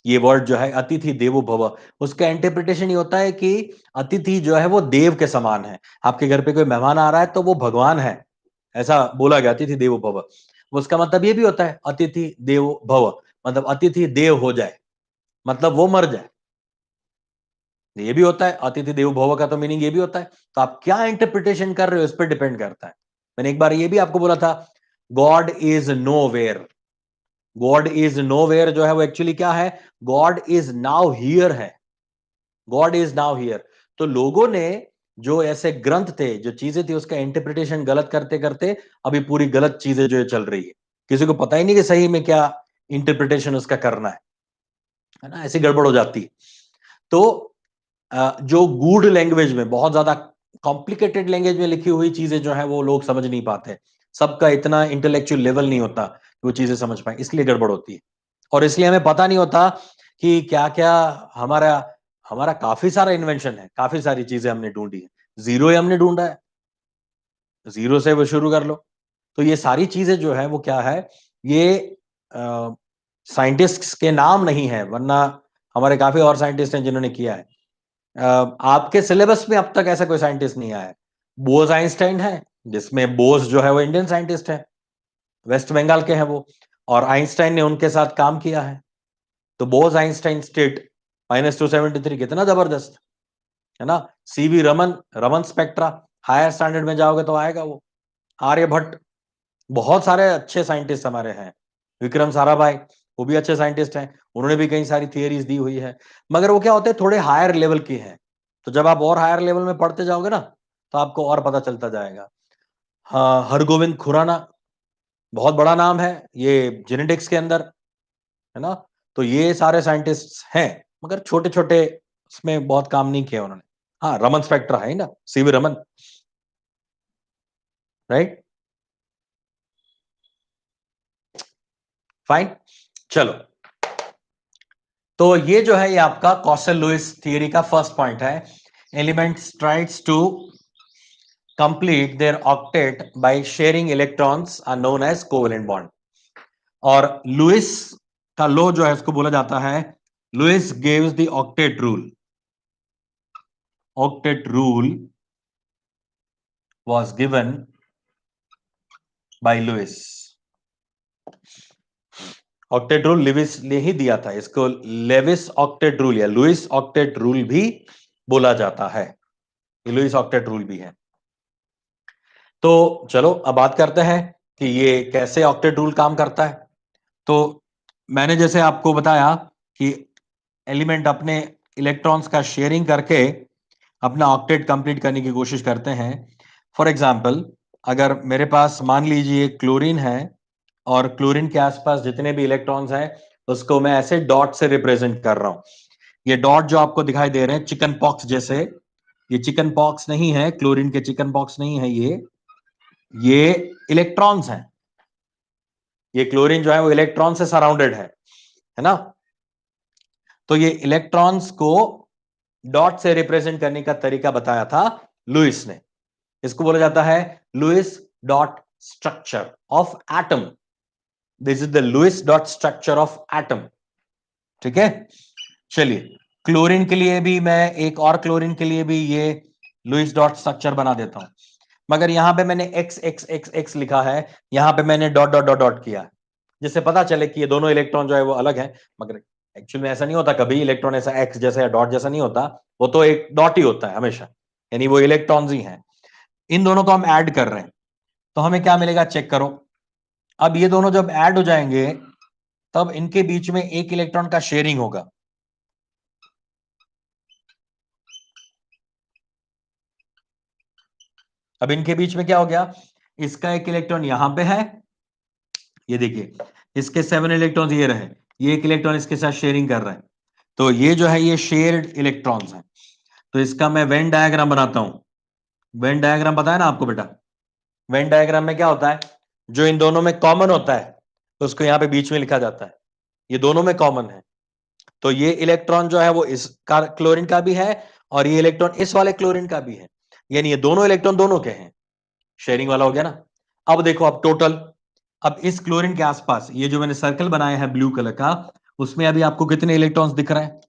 ये वर्ड जो है अतिथि देवो भव, उसका इंटरप्रिटेशन ये होता है कि अतिथि जो है वो देव के समान है। आपके घर पे कोई मेहमान आ रहा है तो वो भगवान है, ऐसा बोला गया, अतिथि देवो भव। उसका मतलब ये भी होता है अतिथि देवो भव, मतलब अतिथि देव हो जाए, मतलब वो मर जाए। ये भी होता है अतिथि देवो भव का, तो मीनिंग ये भी होता है। तो आप क्या इंटरप्रिटेशन कर रहे हो इस पर डिपेंड करता है। मैंने एक बार ये भी आपको बोला था, God is nowhere. God is nowhere जो है वो एक्चुअली क्या है, गॉड इज नाउ हियर है। God is now here. तो लोगों ने जो ऐसे ग्रंथ थे, जो चीजें थी, उसका इंटरप्रिटेशन गलत करते करते अभी पूरी गलत चीजें जो है चल रही है। किसी को पता ही नहीं कि सही में क्या इंटरप्रिटेशन उसका करना है ना, ऐसी गड़बड़ हो जाती है। तो जो गूढ़ लैंग्वेज में, बहुत ज्यादा कॉम्प्लिकेटेड लैंग्वेज में लिखी हुई चीजें जो है वो लोग समझ नहीं पाते। सबका इतना इंटेलेक्चुअल लेवल नहीं होता कि वो चीजें समझ पाए, इसलिए गड़बड़ होती है। और इसलिए हमें पता नहीं होता कि क्या क्या हमारा हमारा काफी सारा इन्वेंशन है, काफी सारी चीजें हमने ढूंढी है, जीरो ही हमने ढूंढा है, जीरो से वो शुरू कर लो। तो ये सारी चीजें जो है वो क्या है, ये साइंटिस्ट्स के नाम नहीं है, वरना हमारे काफी और साइंटिस्ट हैं जिन्होंने किया है। आपके सिलेबस में अब तक ऐसा कोई साइंटिस्ट नहीं आया है। बोस आइंस्टाइन है, जिसमें बोस जो है वो इंडियन साइंटिस्ट है, वेस्ट बंगाल के हैं वो, और आइंस्टाइन ने उनके साथ काम किया है। तो बोस आइंस्टाइन स्टेट -273 कितना जबरदस्त है ना। CV Raman, Raman spectra, higher standard में जाओगे तो आएगा वो। आर्यभट्ट, बहुत सारे अच्छे साइंटिस्ट हमारे हैं। विक्रम साराभाई, वो भी अच्छे साइंटिस्ट हैं, उन्होंने भी कई सारी थियरीज दी हुई है। मगर वो क्या होते हैं, थोड़े हायर लेवल की हैं। तो जब आप और हायर लेवल में पढ़ते जाओगे ना, तो आपको और पता चलता जाएगा। हाँ, हरगोविंद खुराना, बहुत बड़ा नाम है ये जेनेटिक्स के अंदर, है ना। तो ये सारे साइंटिस्ट हैं, मगर छोटे छोटे उसमें बहुत काम नहीं किया उन्होंने। हाँ, रमन स्पेक्ट्रा है ना, सीवी रमन, राइट। फाइन, चलो। तो ये जो है ये आपका कॉसल लुइस थियरी का फर्स्ट पॉइंट है। Elements tries to complete their octet by sharing electrons are known as covalent bond. और लुइस का लॉ जो है उसको बोला जाता है Lewis gives the octet rule. Octet rule was given by Lewis। Octet rule Lewis ने ही दिया था, इसको लेविस ऑक्टेट रूल या लुइस ऑक्टेट रूल भी बोला जाता है। ये लुइस ऑक्टेट रूल भी है। तो चलो अब बात करते हैं कि ये कैसे ऑक्टेट रूल काम करता है। तो मैंने जैसे आपको बताया कि एलिमेंट अपने इलेक्ट्रॉन्स का शेयरिंग करके अपना ऑक्टेट कंप्लीट करने की कोशिश करते हैं। फॉर एग्जाम्पल, अगर मेरे पास मान लीजिए क्लोरीन है और क्लोरीन के आसपास जितने भी इलेक्ट्रॉन्स हैं उसको मैं ऐसे डॉट से रिप्रेजेंट कर रहा हूं। ये डॉट जो आपको दिखाई दे रहे हैं चिकन पॉक्स जैसे, ये चिकन पॉक्स नहीं है, क्लोरीन के चिकन पॉक्स नहीं है, ये इलेक्ट्रॉन्स हैं। ये क्लोरीन जो है वो इलेक्ट्रॉन से सराउंडेड है ना। तो ये इलेक्ट्रॉन्स को डॉट से रिप्रेजेंट करने का तरीका बताया था लुइस ने। इसको बोला जाता है Louis dot structure of atom. This is the Louis dot structure of atom. ठीक है, चलिए क्लोरीन के लिए भी मैं एक और क्लोरीन के लिए भी ये लुइस डॉट स्ट्रक्चर बना देता हूं, मगर यहां पे मैंने एक्स एक्स एक्स एक्स लिखा है, यहां पे मैंने डॉट डॉट डॉट डॉट किया है, जिससे पता चले कि ये दोनों इलेक्ट्रॉन जो है वो अलग है। मगर एक्चुअल में ऐसा नहीं होता, कभी इलेक्ट्रॉन ऐसा एक्स जैसा या डॉट जैसा नहीं होता, वो तो एक डॉट ही होता है हमेशा, यानी वो इलेक्ट्रॉन्स ही हैं। इन दोनों को हम ऐड कर रहे हैं तो हमें क्या मिलेगा, चेक करो। अब ये दोनों जब ऐड हो जाएंगे तब इनके बीच में एक इलेक्ट्रॉन का शेयरिंग होगा। अब इनके बीच में क्या हो गया, इसका एक इलेक्ट्रॉन यहां पे है, ये देखिए इसके 7 इलेक्ट्रॉन्स ये रहे, ये एक इलेक्ट्रॉन इसके साथ शेयरिंग कर रहा है, तो ये जो है ये शेयर्ड इलेक्ट्रॉन्स हैं। तो इसका मैं वेन डायग्राम बनाता हूं। वेन डायग्राम पता है ना आपको बेटा, वेन डायग्राम में क्या होता है, जो इन दोनों में कॉमन होता है तो उसको यहां पे बीच में लिखा जाता है, ये दोनों में कॉमन है। तो ये इलेक्ट्रॉन जो है वो इस क्लोरीन का भी है और ये इलेक्ट्रॉन इस वाले क्लोरीन का भी है, यानी ये दोनों इलेक्ट्रॉन दोनों के हैं, शेयरिंग वाला हो गया ना। अब देखो, अब टोटल, अब इस क्लोरीन के आसपास ये जो मैंने सर्कल बनाया है ब्लू कलर का, उसमें अभी आपको कितने इलेक्ट्रॉन्स दिख रहे हैं,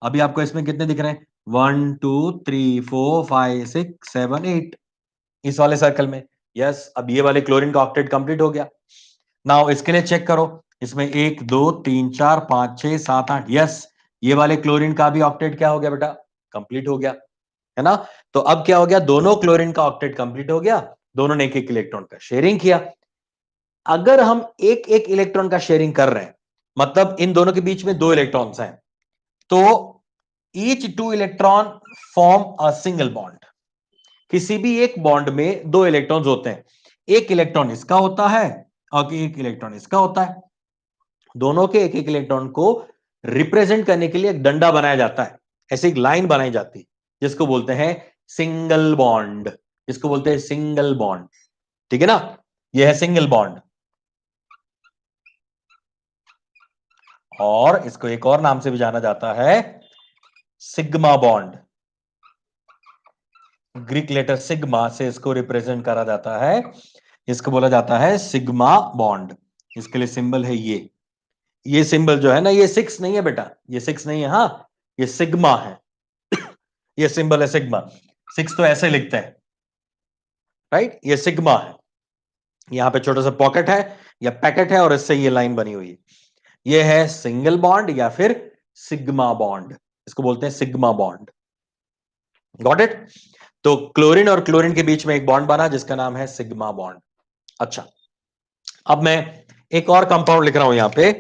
अभी आपको इसमें कितने दिख रहे हैं, 1 2 3 4 5 6 7 8, इस वाले सर्कल में। यस, अब ये वाले क्लोरीन का ऑक्टेट कंप्लीट हो गया। नाउ इसके लिए चेक करो, इसमें 1 2 3 4 5 6 7 8, यस, ये वाले क्लोरीन का भी ऑक्टेट क्या हो गया बेटा, कंप्लीट हो गया, है ना। तो अब क्या हो गया, दोनों क्लोरीन का ऑक्टेट कंप्लीट हो गया, दोनों ने एक एक इलेक्ट्रॉन का शेयरिंग किया। अगर हम एक एक इलेक्ट्रॉन का शेयरिंग कर रहे हैं, मतलब इन दोनों के बीच में 2 इलेक्ट्रॉन्स हैं, तो each 2 electron form a single bond. किसी भी एक बॉन्ड में 2 इलेक्ट्रॉन्स होते हैं, एक इलेक्ट्रॉन इसका होता है और एक इलेक्ट्रॉन इसका होता है। दोनों के एक एक इलेक्ट्रॉन को रिप्रेजेंट करने के लिए एक डंडा बनाया जाता है, ऐसी एक लाइन बनाई जाती है जिसको बोलते हैं सिंगल बॉन्ड, जिसको बोलते हैं सिंगल बॉन्ड। ठीक है ना, यह है सिंगल बॉन्ड। और इसको एक और नाम से भी जाना जाता है sigma bond. Greek letter sigma से इसको रिप्रेजेंट करा जाता है, इसको बोला जाता है सिग्मा बॉन्ड। इसके लिए सिंबल है ये सिंबल जो है ना, ये 6 नहीं है बेटा, ये 6 नहीं है, हाँ ये सिग्मा है, ये सिंबल है सिग्मा। 6 तो ऐसे लिखते हैं, राइट, ये सिग्मा है। यहां पे छोटा सा पॉकेट है या पैकेट है और इससे ये लाइन बनी हुई है, ये है सिंगल बॉन्ड या फिर सिग्मा बॉन्ड, इसको बोलते हैं सिग्मा बॉन्ड। Got it. तो क्लोरीन और क्लोरीन के बीच में एक बॉन्ड बना जिसका नाम है सिग्मा बॉन्ड। अच्छा, अब मैं एक और कंपाउंड लिख रहा हूं यहां पे,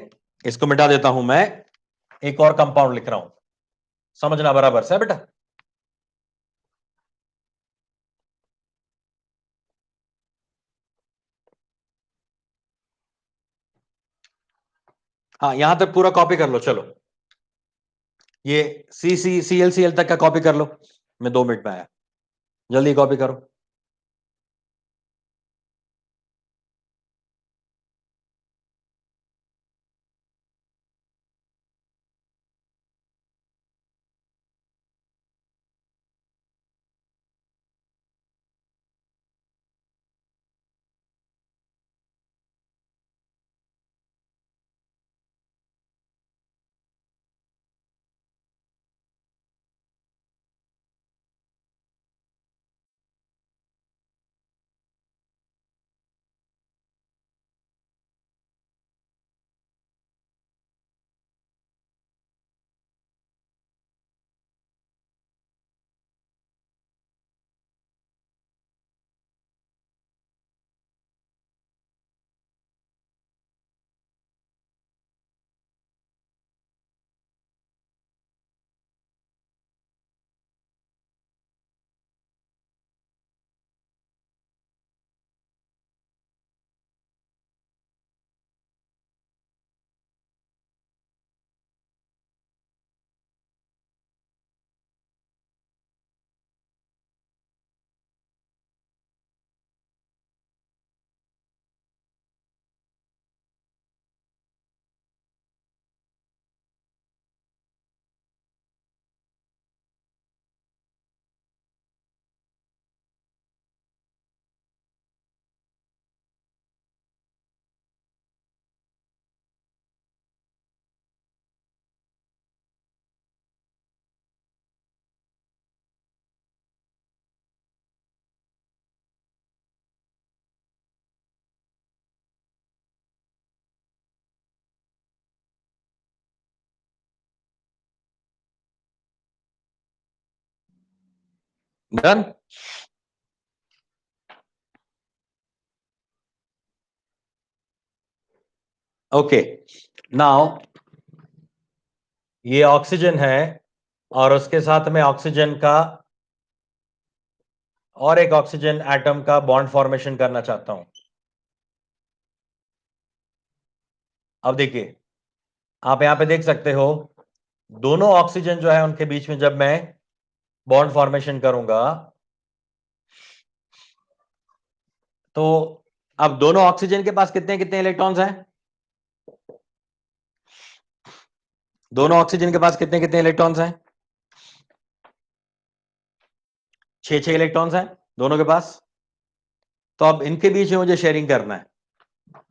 इसको मिटा देता हूं मैं, एक और कंपाउंड लिख रहा हूं, समझना बराबर से बेटा। हाँ, यहां तक पूरा कॉपी कर लो, चलो ये CCCl तक का कॉपी कर लो, मैं 2 मिनट में आया, जल्दी कॉपी करो। डन। ओके, नाउ ये ऑक्सीजन है और उसके साथ में ऑक्सीजन का और एक ऑक्सीजन एटम का बॉन्ड फॉर्मेशन करना चाहता हूं। अब देखिए, आप यहां पे देख सकते हो दोनों ऑक्सीजन जो है उनके बीच में जब मैं बॉन्ड फॉर्मेशन करूंगा तो अब दोनों ऑक्सीजन के पास कितने कितने इलेक्ट्रॉन्स हैं? दोनों ऑक्सीजन के पास कितने कितने इलेक्ट्रॉन्स हैं? 6 इलेक्ट्रॉन्स हैं दोनों के पास। तो अब इनके बीच में मुझे शेयरिंग करना है,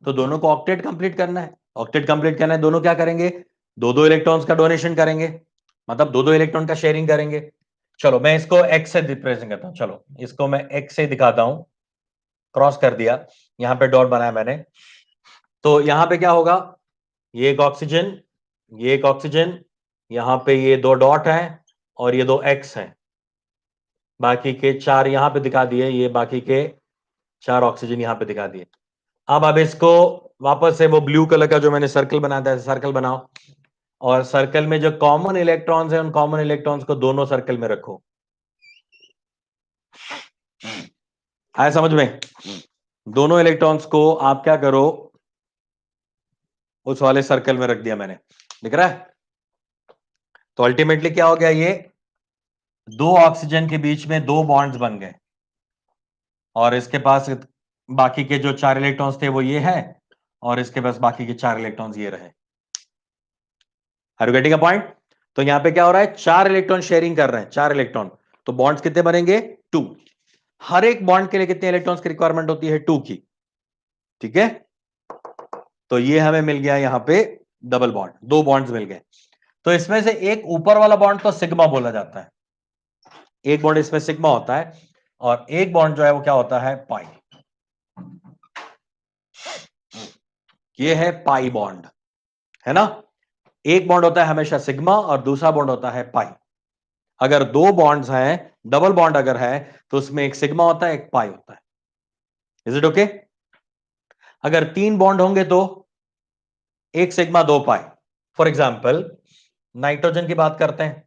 तो दोनों को ऑक्टेट कंप्लीट करना है। ऑक्टेट कंप्लीट करना है, दोनों क्या करेंगे? दो दो इलेक्ट्रॉन्स का डोनेशन करेंगे, मतलब दो दो इलेक्ट्रॉन का शेयरिंग करेंगे। चलो मैं इसको एक्स से रिप्रेजेंट करता हूं, चलो इसको मैं एक्स से दिखाता हूं। क्रॉस कर दिया, यहां पे डॉट बनाया मैंने। तो यहां पे क्या होगा? ये एक ऑक्सीजन, ये एक ऑक्सीजन, यहां पे ये दो डॉट है और ये दो एक्स है। बाकी के चार यहां पे दिखा दिए, ये बाकी के चार ऑक्सीजन यहां पे दिखा दिए। अब इसको वापस से वो ब्लू कलर का जो मैंने सर्कल बनाया था, सर्कल बनाओ और सर्कल में जो कॉमन इलेक्ट्रॉन्स हैं उन कॉमन इलेक्ट्रॉन्स को दोनों सर्कल में रखो। आया समझ में? दोनों इलेक्ट्रॉन्स को आप क्या करो, उस वाले सर्कल में रख दिया मैंने, दिख रहा है? तो अल्टीमेटली क्या हो गया, ये दो ऑक्सीजन के बीच में दो बॉन्ड्स बन गए और इसके पास बाकी के जो चार इलेक्ट्रॉन्स थे वो ये है और इसके पास बाकी के चार इलेक्ट्रॉन्स ये रहे। Are you getting a point? तो यहां पे क्या हो रहा है, चार इलेक्ट्रॉन शेयरिंग कर रहे हैं, चार इलेक्ट्रॉन। तो बॉन्ड्स कितने बनेंगे? 2। हर एक बॉन्ड के लिए कितने इलेक्ट्रॉन्स की रिक्वायरमेंट होती है? 2 की। ठीक है, तो ये हमें मिल गया यहां पे डबल बॉन्ड, दो बॉन्ड्स मिल गए। तो इसमें से एक ऊपर वाला बॉन्ड तो सिग्मा बोला जाता है, एक बॉन्ड इसमें सिग्मा होता है और एक बॉन्ड जो है वो क्या होता है? पाई। ये है पाई बॉन्ड, है ना? एक बॉन्ड होता है हमेशा सिग्मा और दूसरा बॉन्ड होता है पाई। अगर दो बॉन्ड्स हैं, डबल बॉन्ड अगर है, तो उसमें एक सिग्मा होता है, एक पाई होता है। Is it okay? अगर तीन बॉन्ड होंगे तो एक सिग्मा दो पाई। फॉर एग्जाम्पल नाइट्रोजन की बात करते हैं।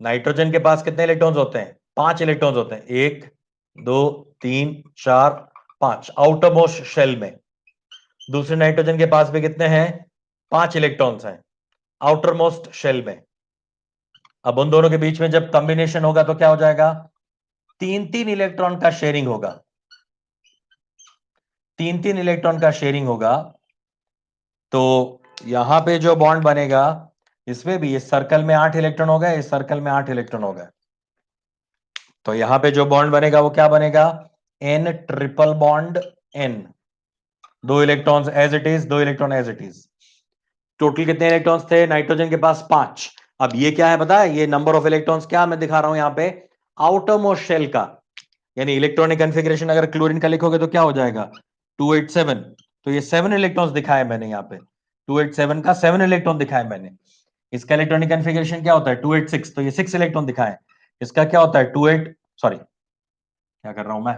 नाइट्रोजन के पास कितने इलेक्ट्रॉन्स होते हैं? 5 इलेक्ट्रॉन्स होते हैं, 1 2 3 4 5 आउटर मोस्ट शेल में। दूसरे नाइट्रोजन के पास भी कितने हैं? 5 इलेक्ट्रॉन्स हैं आउटर मोस्ट शेल में। अब उन दोनों के बीच में जब कॉम्बिनेशन होगा तो क्या हो जाएगा? तीन तीन इलेक्ट्रॉन का शेयरिंग होगा, तीन तीन इलेक्ट्रॉन का शेयरिंग होगा। तो यहां पे जो बॉन्ड बनेगा इसमें भी इस सर्कल में 8 इलेक्ट्रॉन हो गए, इस सर्कल में 8 इलेक्ट्रॉन हो गए। तो यहां पे जो बॉन्ड बनेगा वो क्या बनेगा? N triple bond N. दो इलेक्ट्रॉन्स एज इट इज, दो electron as it is. Total कितने इलेक्ट्रॉन्स थे नाइट्रोजन के पास? 5। अब ये क्या है पता है? ये नंबर ऑफ इलेक्ट्रॉन्स क्या मैं दिखा रहा हूं यहां पे? आउटर मोस्ट शेल का, यानी इलेक्ट्रॉनिक कन्फिग्रेशन अगर क्लोरीन का लिखोगे तो क्या हो जाएगा? 287। तो ये 7 इलेक्ट्रॉन्स दिखाए मैंने यहाँ पे, 287 का 7 इलेक्ट्रॉन दिखाए मैंने। इसका इलेक्ट्रॉनिक कन्फिग्रेशन क्या होता है? 286, तो ये 6 इलेक्ट्रॉन दिखाए। इसका क्या होता है? 28, सॉरी क्या कर रहा हूं मैं,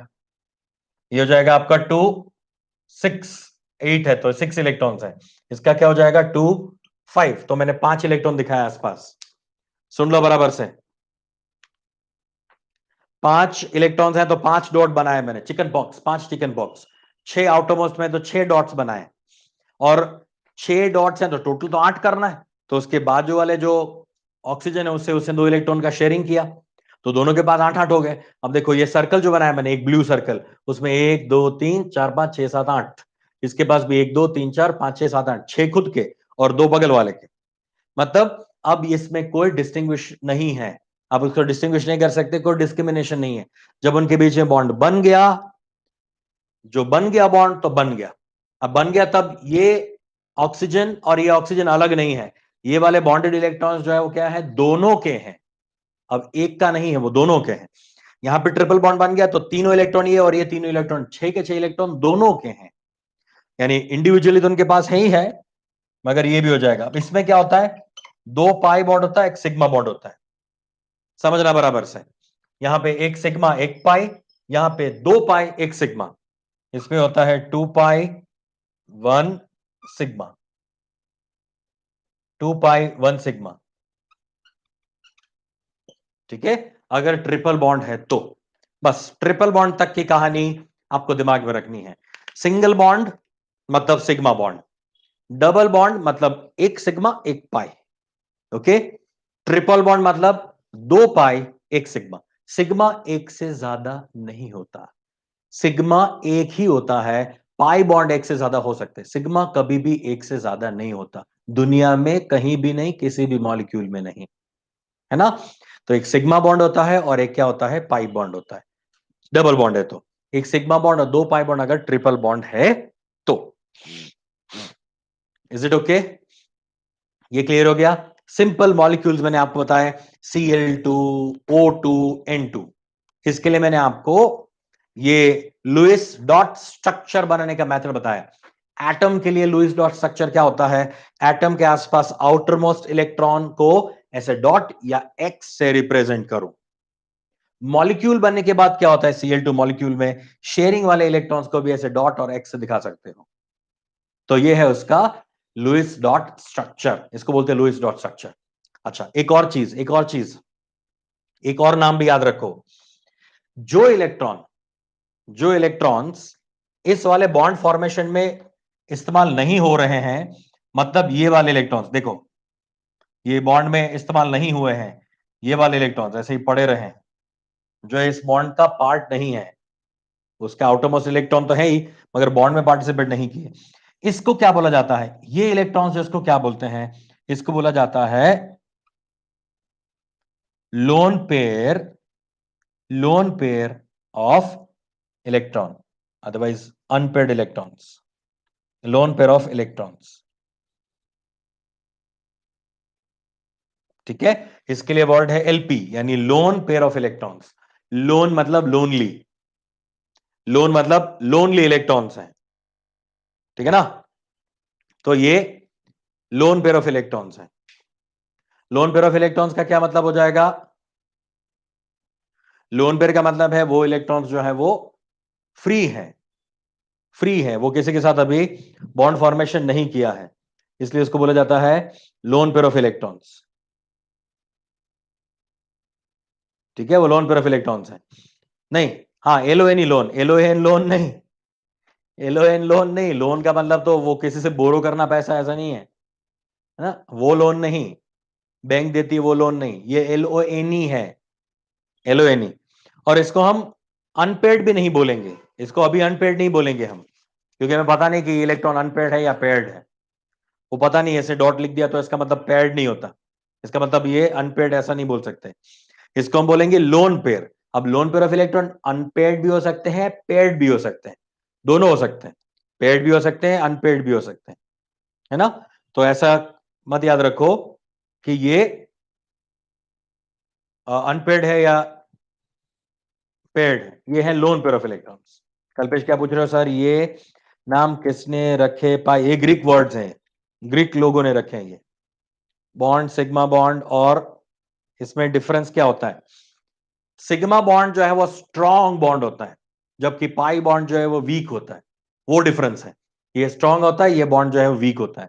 ये हो जाएगा आपका 2 6 8 है तो 6 इलेक्ट्रॉन्स है। इसका क्या हो जाएगा? 2 5। तो मैंने 5 इलेक्ट्रॉन दिखाया आसपास। सुन लो बराबर से, 5 इलेक्ट्रॉन्स हैं तो 5 डॉट बनाए मैंने, chicken box, 5 chicken box. 6 outermost में तो 6 डॉट्स बनाए और 6 डॉट्स हैं तो टोटल तो 8 करना है। तो उसके बाजू वाले जो ऑक्सीजन है उससे उसने 2 इलेक्ट्रॉन का शेयरिंग किया, तो दोनों के पास 8 8 हो गए। अब देखो ये सर्कल जो बनाया मैंने, एक ब्लू सर्कल, उसमें 1 2 3 4 5 6 7 8। इसके पास भी 1 2 3 4 5 6 7 8, 6 खुद के और 2 बगल वाले के। मतलब अब इसमें कोई डिस्टिंग्विश नहीं है, आप उसको डिस्टिंग्विश नहीं कर सकते, कोई डिस्क्रिमिनेशन नहीं है। जब उनके बीच में बॉन्ड बन गया, जो बन गया बॉन्ड तो बन गया। अब बन गया तब ये ऑक्सीजन और ये ऑक्सीजन अलग नहीं है, ये वाले बॉन्डेड इलेक्ट्रॉन्स जो है वो क्या है? दोनों के हैं। अब एक का नहीं है, वो दोनों के हैं। यहां पे ट्रिपल बॉन्ड बन गया तो तीनों इलेक्ट्रॉन ये और ये तीनों इलेक्ट्रॉन, 6 के 6 इलेक्ट्रॉन दोनों के हैं। यानी इंडिविजुअली तो उनके पास है ही है, मगर ये भी हो जाएगा। अब इसमें क्या होता है? 2 पाई बॉन्ड होता है, एक सिग्मा बॉन्ड होता है, समझना बराबर से। यहां पे एक सिग्मा एक पाई, यहां पे 2 पाई एक सिग्मा, इसमें होता है 2 पाई 1 सिग्मा, 2 पाई 1 सिग्मा। ठीक है, अगर ट्रिपल बॉन्ड है तो बस ट्रिपल बॉन्ड तक की कहानी आपको दिमाग में रखनी है। सिंगल बॉन्ड मतलब सिग्मा बॉन्ड, डबल बॉन्ड मतलब एक सिग्मा एक पाई। ओके, ट्रिपल बॉन्ड मतलब 2 पाई एक सिग्मा। सिग्मा एक से ज्यादा नहीं होता, सिग्मा एक ही होता है। पाई बॉन्ड एक से ज्यादा हो सकते हैं, सिग्मा कभी भी एक से ज्यादा नहीं होता, दुनिया में कहीं भी नहीं, किसी भी मॉलिक्यूल में नहीं, है ना। तो एक सिग्मा बॉन्ड होता है और एक क्या होता है, पाई बॉन्ड होता है। डबल बॉन्ड है तो एक सिग्मा बॉन्ड और 2 पाई बॉन्ड, अगर ट्रिपल बॉन्ड है तो। Is it okay? ये क्लियर हो गया। सिंपल मॉलिक्यूल्स मैंने आपको बताया, Cl2, O2, N2। इसके लिए मैंने आपको ये लुइस डॉट स्ट्रक्चर बनाने का मेथड बताया। एटम के लिए लुइस डॉट स्ट्रक्चर क्या होता है, एटम के आसपास आउटर मोस्ट इलेक्ट्रॉन को ऐसे डॉट या एक्स से रिप्रेजेंट करो। मॉलिक्यूल बनने के बाद क्या होता है, Cl2 मॉलिक्यूल में शेयरिंग वाले इलेक्ट्रॉन्स को भी ऐसे डॉट और एक्स से दिखा सकते हो। तो ये है उसका लुइस डॉट स्ट्रक्चर, इसको बोलते हैं लुइस डॉट स्ट्रक्चर। अच्छा, एक और चीज, एक और नाम भी याद रखो। जो इलेक्ट्रॉन, जो इलेक्ट्रॉन्स इस वाले बॉन्ड फॉर्मेशन में इस्तेमाल नहीं हो रहे हैं, मतलब ये वाले इलेक्ट्रॉन्स देखो, ये बॉन्ड में इस्तेमाल नहीं हुए हैं, ये वाले इलेक्ट्रॉन्स ऐसे ही पड़े रहे हैं, जो इस बॉन्ड का पार्ट नहीं है, उसका आउटरमोस्ट इलेक्ट्रॉन तो है ही मगर बॉन्ड में पार्टिसिपेट नहीं किए, इसको क्या बोला जाता है, ये इलेक्ट्रॉन्स इसको क्या बोलते हैं, इसको बोला जाता है lone pair, loan pair of electron, otherwise unpaired electrons, loan pair of electrons. ठीक है, इसके लिए वर्ड है एलपी, यानी loan pair of electrons. Loan मतलब लोनली, लोन मतलब लोनली इलेक्ट्रॉन्स हैं, ठीक है ना। तो ये लोन पेयर ऑफ इलेक्ट्रॉन्स है। लोन पेयर ऑफ इलेक्ट्रॉन्स का क्या मतलब हो जाएगा, लोन पेयर का मतलब है वो इलेक्ट्रॉन्स जो है वो फ्री है, फ्री है, वो किसी के साथ अभी बॉन्ड फॉर्मेशन नहीं किया है, इसलिए इसको बोला जाता है लोन पेयर ऑफ इलेक्ट्रॉन्स। ठीक है, वो लोन पेयर ऑफ इलेक्ट्रॉन्स है। नहीं, हाँ एलओएन ही लोन, एलओएन लोन नहीं, एलओएन लोन नहीं, लोन का मतलब तो वो किसी से बोरो करना पैसा, ऐसा नहीं है, है ना, वो लोन नहीं, बैंक देती है वो लोन नहीं, ये एलओएन ही है, एलओएन ही। और इसको हम अनपेड भी नहीं बोलेंगे, इसको अभी अनपेड नहीं बोलेंगे हम, क्योंकि हमें पता नहीं कि ये इलेक्ट्रॉन अनपेड है या पेड है, वो पता नहीं, ऐसे डॉट लिख दिया तो इसका मतलब पेड नहीं होता, इसका मतलब ये अनपेड ऐसा नहीं बोल सकते, इसको हम बोलेंगे लोन पेयर। अब lone pair of electron unpaid भी हो सकते हैं, पेड भी हो सकते हैं, दोनों हो सकते हैं, पेड भी हो सकते हैं, अनपेड भी हो सकते हैं, है ना। तो ऐसा मत याद रखो कि ये अनपेड है या पेड है, ये है loan pair of electrons. Kalpesh क्या पूछ रहे हो सर, ये नाम किसने रखे, पाए, ये ग्रीक वर्ड्स हैं, ग्रीक लोगों ने रखे हैं ये, बॉन्ड सिग्मा बॉन्ड, और इसमें डिफरेंस क्या होता है, सिग्मा बॉन्ड जो है वो स्ट्रॉन्ग बॉन्ड होता है, जबकि पाई बॉन्ड जो है वो वीक होता है, वो डिफरेंस है, ये स्ट्रॉन्ग होता है, ये बॉन्ड जो है वो वीक होता है।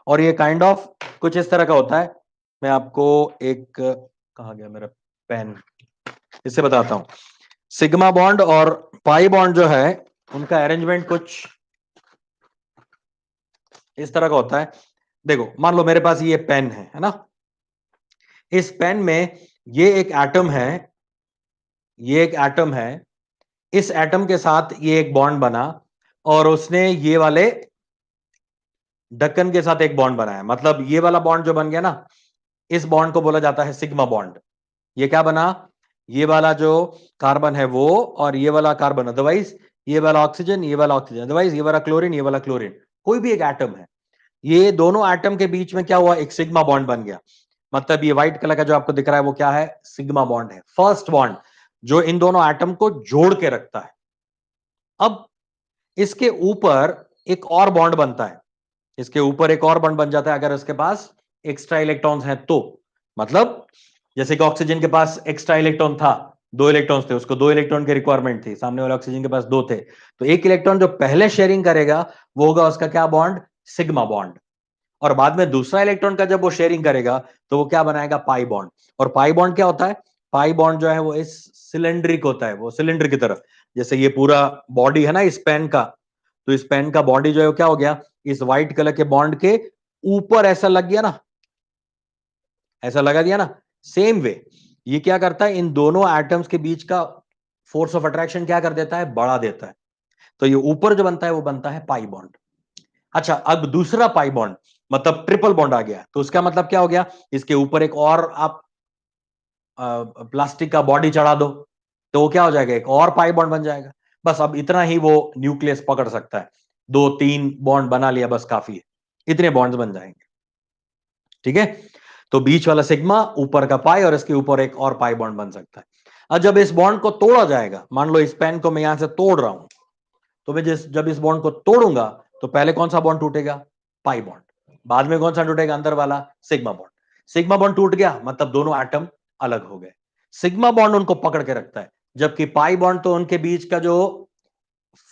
और ये काइंड ऑफ कुछ इस तरह का होता है, मैं आपको एक, कहा गया मेरा पेन, इससे बताता हूं। सिग्मा बॉन्ड और पाई बॉन्ड जो है उनका अरेंजमेंट कुछ इस तरह का होता है। देखो, मान लो मेरे पास ये पेन है ना, इस पेन में ये एक एटम है, ये एक एटम है, इस एटम के साथ ये एक बॉन्ड बना, और उसने ये वाले ढक्कन के साथ एक बॉन्ड बनाया, मतलब ये वाला बॉन्ड जो बन गया ना, इस बॉन्ड को बोला जाता है सिग्मा बॉन्ड। ये क्या बना, ये वाला जो कार्बन है वो, और ये वाला कार्बन, अदरवाइज ये वाला ऑक्सीजन, ये वाला ऑक्सीजन, अदरवाइज ये वाला क्लोरीन, ये वाला क्लोरीन, कोई भी एक एटम है, ये दोनों एटम के बीच में क्या हुआ, एक सिग्मा बॉन्ड बन गया। मतलब ये व्हाइट कलर का जो आपको दिख रहा है वो क्या है, सिग्मा बॉन्ड है, फर्स्ट बॉन्ड जो इन दोनों एटम को जोड़ के रखता है। अब इसके ऊपर एक और बॉन्ड बनता है, इसके ऊपर एक और बॉन्ड बन जाता है अगर इसके पास एक्स्ट्रा इलेक्ट्रॉन्स हैं तो, मतलब जैसे कि ऑक्सीजन के पास एक्स्ट्रा इलेक्ट्रॉन था, दो इलेक्ट्रॉन्स थे, उसको दो इलेक्ट्रॉन की रिक्वायरमेंट थी, सामने वाले ऑक्सीजन के पास दो थे, तो एक इलेक्ट्रॉन जो पहले शेयरिंग करेगा वो होगा उसका क्या बॉन्ड, सिग्मा बॉन्ड, और बाद में दूसरा इलेक्ट्रॉन का जब वो शेयरिंग करेगा तो वो क्या बनाएगा, पाई बॉन्ड। और पाई बॉन्ड क्या होता है, पाई बॉन्ड जो है वो इस सिलेंड्रिक होता है, वो सिलेंडर की तरह, जैसे ये पूरा बॉडी है ना इस पेन का, तो इस पेन का बॉडी जो है वो क्या हो गया, इस व्हाइट कलर के बॉन्ड के ऊपर ऐसा लग गया ना, ऐसा लगा दिया ना, सेम वे ये क्या करता है, इन दोनों एटम्स के बीच का फोर्स ऑफ अट्रैक्शन क्या कर देता है, बढ़ा देता है, तो ये ऊपर जो बनता है वो बनता है पाई बॉन्ड। अच्छा, अब दूसरा पाई बॉन्ड मतलब ट्रिपल बॉन्ड आ गया, तो उसका मतलब क्या हो गया, इसके ऊपर एक और आप प्लास्टिक का बॉडी चढ़ा दो तो वो क्या हो जाएगा, एक और पाई बॉन्ड बन जाएगा। बस अब इतना ही वो न्यूक्लियस पकड़ सकता है, दो तीन बॉन्ड बना लिया बस काफी है, इतने बॉन्ड्स बन जाएंगे, ठीक है। तो बीच वाला सिग्मा, ऊपर का पाई, और इसके ऊपर एक और पाई बॉन्ड बन सकता है। अब जब इस बॉन्ड को तोड़ा जाएगा, मान लो इस पेन को मैं यहां से तोड़ रहा हूं, तो मैं जब इस बॉन्ड को तोड़ूंगा तो पहले कौन सा बॉन्ड टूटेगा, पाई बॉन्ड, बाद में कौन सा टूटेगा, अंदर वाला सिग्मा बॉन्ड। सिग्मा बॉन्ड टूट गया मतलब दोनों एटम अलग हो गए, सिग्मा बॉन्ड उनको पकड़ के रखता है, जबकि पाई बॉन्ड तो उनके बीच का जो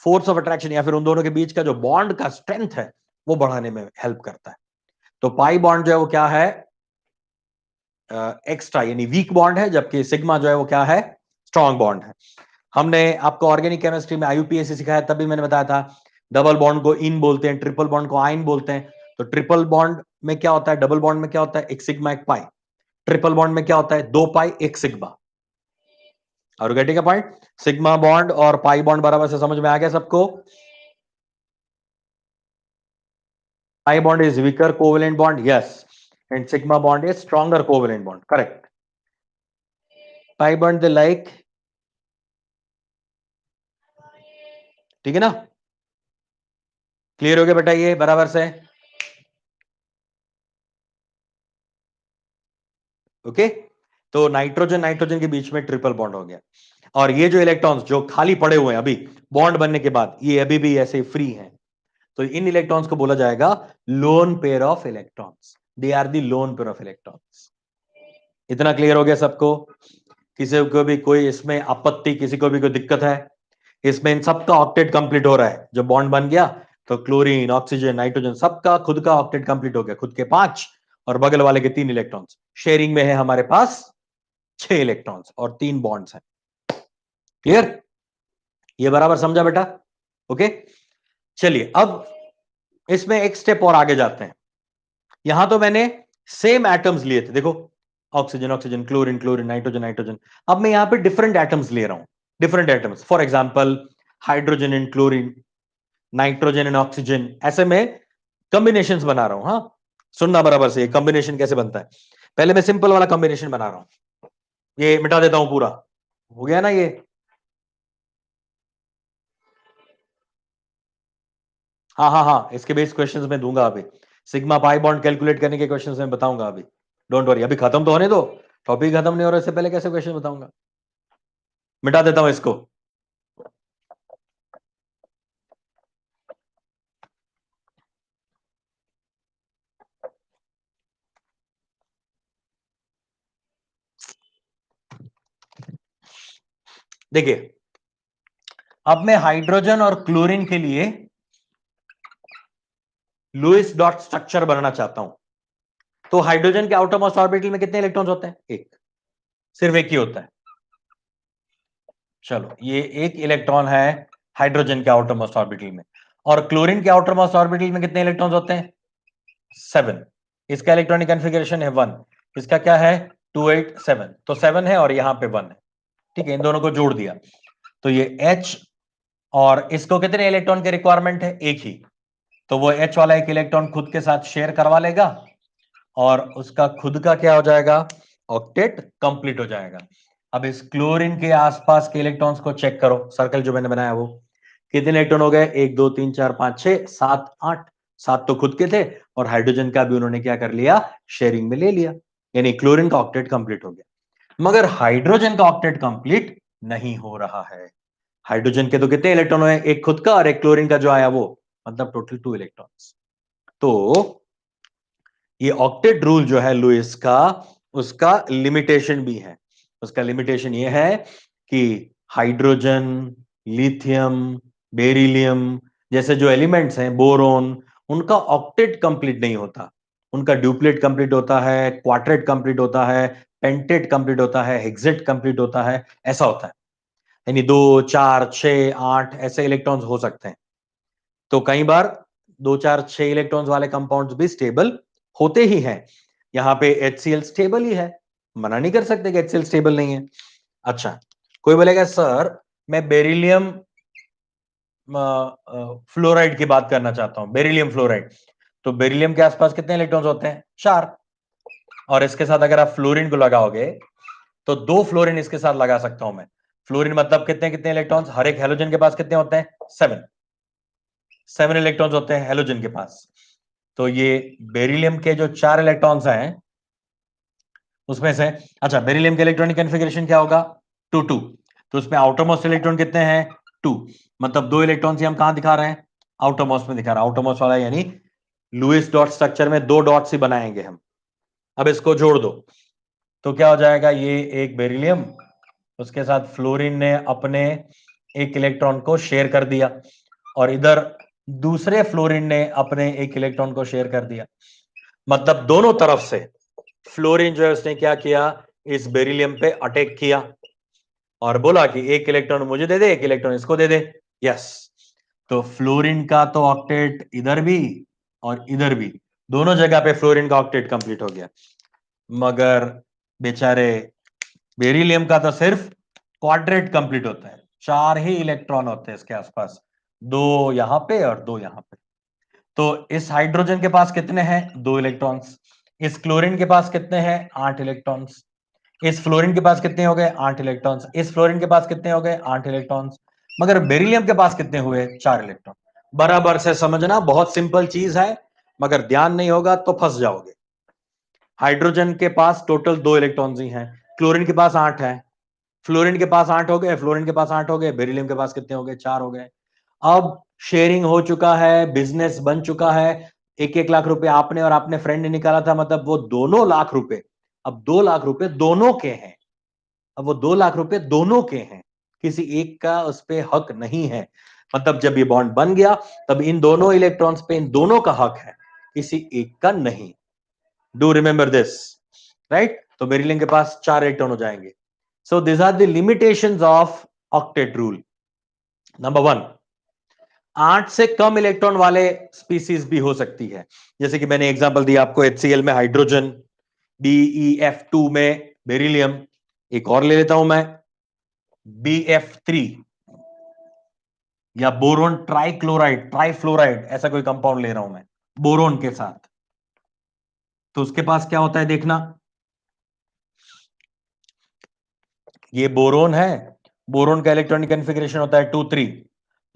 फोर्स ऑफ अट्रैक्शन या फिर उन दोनों के बीच का जो बॉन्ड का स्ट्रेंथ है वो बढ़ाने में हेल्प करता है। तो पाई बॉन्ड जो है वो क्या है, एक्स्ट्रा यानी वीक बॉन्ड है, जबकि सिग्मा जो है वो क्या है, स्ट्रॉन्ग बॉन्ड है। हमने आपको ऑर्गेनिक केमिस्ट्री में आईयूपीएसी सिखाया, तभी मैंने बताया था डबल बॉन्ड को इन बोलते हैं, ट्रिपल बॉन्ड को आइन बोलते हैं। तो ट्रिपल बॉन्ड में क्या होता है, डबल बॉन्ड में क्या होता है, एक सिग्मा एक पाई, ट्रिपल बॉन्ड में क्या होता है, दो पाई एक सिग्मा। और getting a point, sigma bond और पाई बॉन्ड बराबर से समझ में आ गया सबको। Pi bond is weaker covalent bond, yes, and sigma bond is stronger covalent bond, correct. Pi bond the like, ठीक है ना, क्लियर हो गया बेटा ये बराबर से, ओके। तो नाइट्रोजन नाइट्रोजन के बीच में ट्रिपल बॉन्ड हो गया, और ये जो इलेक्ट्रॉन्स जो खाली पड़े हुए हैं अभी बॉन्ड बनने के बाद, ये अभी भी ऐसे फ्री हैं, तो इन इलेक्ट्रॉन्स को बोला जाएगा lone pair of electrons, they are the lone pair of electrons. इतना क्लियर हो गया सबको, किसी को भी कोई इसमें आपत्ति, किसी को भी कोई दिक्कत है इसमें, इन सबका ऑक्टेट कंप्लीट हो रहा है, जब बॉन्ड बन गया तो क्लोरीन ऑक्सीजन नाइट्रोजन सबका खुद का ऑक्टेट कंप्लीट हो गया, खुद के 5 और बगल वाले के 3 इलेक्ट्रॉन्स, शेयरिंग में है हमारे पास 6 इलेक्ट्रॉन्स और 3 बॉन्ड्स हैं, क्लियर, ये बराबर समझा बेटा, ओके। चलिए अब इसमें एक स्टेप और आगे जाते हैं, यहां तो मैंने सेम एटम्स लिए थे, देखो oxygen oxygen chlorine chlorine nitrogen nitrogen, अब मैं यहां पे डिफरेंट एटम्स ले रहा हूं, different atoms, for example hydrogen and chlorine, nitrogen and oxygen, ऐसे में कॉम्बिनेशंस बना रहा हूं, हाँ सुनना बराबर से, कॉम्बिनेशन कैसे बनता है, पहले मैं सिंपल वाला कॉम्बिनेशन बना रहा हूं, ये मिटा देता हूं पूरा, हो गया ना ये, हाँ हाँ हाँ, इसके बेस क्वेश्चंस में दूंगा अभी, सिग्मा पाई बॉन्ड कैलकुलेट करने के क्वेश्चंस में बताऊंगा अभी, डोंट वरी, अभी खत्म तो होने दो, टॉपिक खत्म नहीं हो रहा, इससे पहले कैसे क्वेश्चन बताऊंगा, मिटा देता हूं इसको। देखिए अब मैं हाइड्रोजन और क्लोरीन के लिए लुईस डॉट स्ट्रक्चर बनाना चाहता हूं, तो हाइड्रोजन के आउटर मोस्ट ऑर्बिटल में कितने इलेक्ट्रॉन्स होते हैं, एक, सिर्फ एक ही होता है, चलो ये एक इलेक्ट्रॉन है हाइड्रोजन के आउटर मोस्ट ऑर्बिटल में, और क्लोरीन के आउटर मोस्ट ऑर्बिटल में कितने इलेक्ट्रॉन्स होते हैं, 7, इसका इलेक्ट्रॉनिक कॉन्फ़िगरेशन है 1, इसका क्या है 287, तो 7 है और यहां पे 1 है, ठीक है, इन दोनों को जोड़ दिया, तो ये H, और इसको कितने इलेक्ट्रॉन की रिक्वायरमेंट है, एक ही, तो वो H वाला एक इलेक्ट्रॉन खुद के साथ शेयर करवा लेगा और उसका खुद का क्या हो जाएगा, ऑक्टेट कंप्लीट हो जाएगा। अब इस क्लोरीन के आसपास के इलेक्ट्रॉन्स को चेक करो, सर्कल जो मैंने बनाया वो कितने इलेक्ट्रॉन हो गए, 1 2 3 4 5 6 7 8, 7 तो खुद के थे और हाइड्रोजन का भी उन्होंने क्या कर लिया, शेयरिंग में ले लिया, यानी क्लोरीन का ऑक्टेट कंप्लीट हो गया। मगर हाइड्रोजन का ऑक्टेट कंप्लीट नहीं हो रहा है, हाइड्रोजन के तो कितने इलेक्ट्रॉन हुए, एक खुद का और एक क्लोरीन का जो आया वो, मतलब टोटल 2 इलेक्ट्रॉन्स। तो ये ऑक्टेट रूल जो है लुईस का, उसका लिमिटेशन भी है, उसका लिमिटेशन ये है कि हाइड्रोजन, लिथियम, बेरिलियम जैसे जो एलिमेंट्स हैं, बोरोन, उनका ऑक्टेट कंप्लीट नहीं होता, उनका ड्यूप्लेट कंप्लीट होता है, क्वार्टेट कंप्लीट होता है, पेंटेट कंप्लीट होता है, हेक्सेट कंप्लीट होता है, ऐसा होता है। यानी 2, 4, 6, 8 ऐसे इलेक्ट्रॉन्स हो सकते हैं। तो कई बार 2, 4, 6 इलेक्ट्रॉन्स वाले कंपाउंड्स भी स्टेबल होते ही हैं। यहां पे HCl स्टेबल ही है, मना नहीं कर सकते कि HCl स्टेबल नहीं है। अच्छा, कोई बोलेगा सर मैं बेरिलियम फ्लोराइड की बात करना चाहता हूं, बेरिलियम फ्लोराइड। तो बेरिलियम के आसपास कितने इलेक्ट्रॉन्स होते हैं? 4। और इसके साथ अगर आप फ्लोरीन को लगाओगे तो 2 फ्लोरीन इसके साथ लगा सकता हूं मैं। फ्लोरीन मतलब कितने कितने इलेक्ट्रॉन्स? हर एक हेलोजन के पास कितने होते हैं? 7 इलेक्ट्रॉन्स होते हैं हेलोजन के पास। तो ये बेरिलियम के जो 4 इलेक्ट्रॉन्स हैं उसमें से, अच्छा बेरिलियम के इलेक्ट्रॉनिक कॉन्फ़िगरेशन क्या होगा? 2 2। तो उसमें आउटर मोस्ट इलेक्ट्रॉन कितने हैं? 2। मतलब 2 इलेक्ट्रॉन हम कहां दिखा रहे हैं? आउटर मोस्ट में दिखा रहा है। आउटर मोस्ट वाला यानी लुईस डॉट स्ट्रक्चर में 2 डॉट्स ही बनाएंगे हम। अब इसको जोड़ दो तो क्या हो जाएगा? ये एक बेरिलियम, उसके साथ फ्लोरीन ने अपने एक इलेक्ट्रॉन को शेयर कर दिया, और इधर दूसरे फ्लोरीन ने अपने एक इलेक्ट्रॉन को शेयर कर दिया। मतलब दोनों तरफ से फ्लोरीन जो है उसने क्या किया? इस बेरिलियम पे अटैक किया और बोला कि एक इलेक्ट्रॉन मुझे दे दे, एक इलेक्ट्रॉन इसको दे दे। यस, तो फ्लोरीन का तो ऑक्टेट इधर भी और इधर भी, दोनों जगह पे फ्लोरीन का ऑक्टेट कंप्लीट हो गया। मगर बेचारे बेरिलियम का तो सिर्फ क्वाड्रेट कंप्लीट होता है, 4 ही इलेक्ट्रॉन होते हैं इसके आसपास, 2 यहां पे और 2 यहां पे। तो इस हाइड्रोजन के पास कितने हैं? 2 इलेक्ट्रॉन्स। इस क्लोरीन के पास कितने हैं? 8 इलेक्ट्रॉन्स। इस फ्लोरीन के पास कितने हो गए? 8 इलेक्ट्रॉन्स। इस फ्लोरीन के पास कितने हो गए? 8 इलेक्ट्रॉन्स। मगर बेरिलियम के पास कितने हुए? 4 इलेक्ट्रॉन। बराबर से समझना, बहुत सिंपल चीज है, मगर ध्यान नहीं होगा तो फंस जाओगे। हाइड्रोजन के पास टोटल 2 इलेक्ट्रॉन्स ही हैं, क्लोरीन के पास 8 है। फ्लोरीन के पास 8 हो गए, फ्लोरीन के पास 8 हो गए, बेरिलियम के पास कितने हो गए? 4 हो गए। अब शेयरिंग हो चुका है, बिजनेस बन चुका है, 1-1 लाख रुपए आपने और आपने फ्रेंड ने निकाला था, मतलब वो दोनों लाख रुपए, अब 2 लाख रुपए दोनों के हैं। अब वो 2 लाख रुपए दोनों के हैं, किसी एक का उस पे हक नहीं है। मतलब जब ये बॉन्ड बन गया तब इन दोनों इलेक्ट्रॉन्स पे इन दोनों का हक है, किसी एक का नहीं। Do remember this, right? तो बेरिलियम के पास 4 इलेक्ट्रॉन हो जाएंगे। So this are the limitations of octet rule. Number 1, 8 से कम इलेक्ट्रॉन वाले स्पीसीज भी हो सकती है, जैसे कि मैंने एग्जांपल दिया आपको, HCl में हाइड्रोजन, BeF2 में बेरिलियम, एक और ले लेता हूं मैं, BF3 या बोरोन ट्राइक्लोराइड, ट्राइफ्लोराइड, ऐसा कोई कंपाउंड ले रहा हूं मैं बोरोन के साथ। तो उसके पास क्या होता है देखना, ये बोरोन है, बोरोन का इलेक्ट्रॉनिक कॉन्फ़िगरेशन होता है 2 3।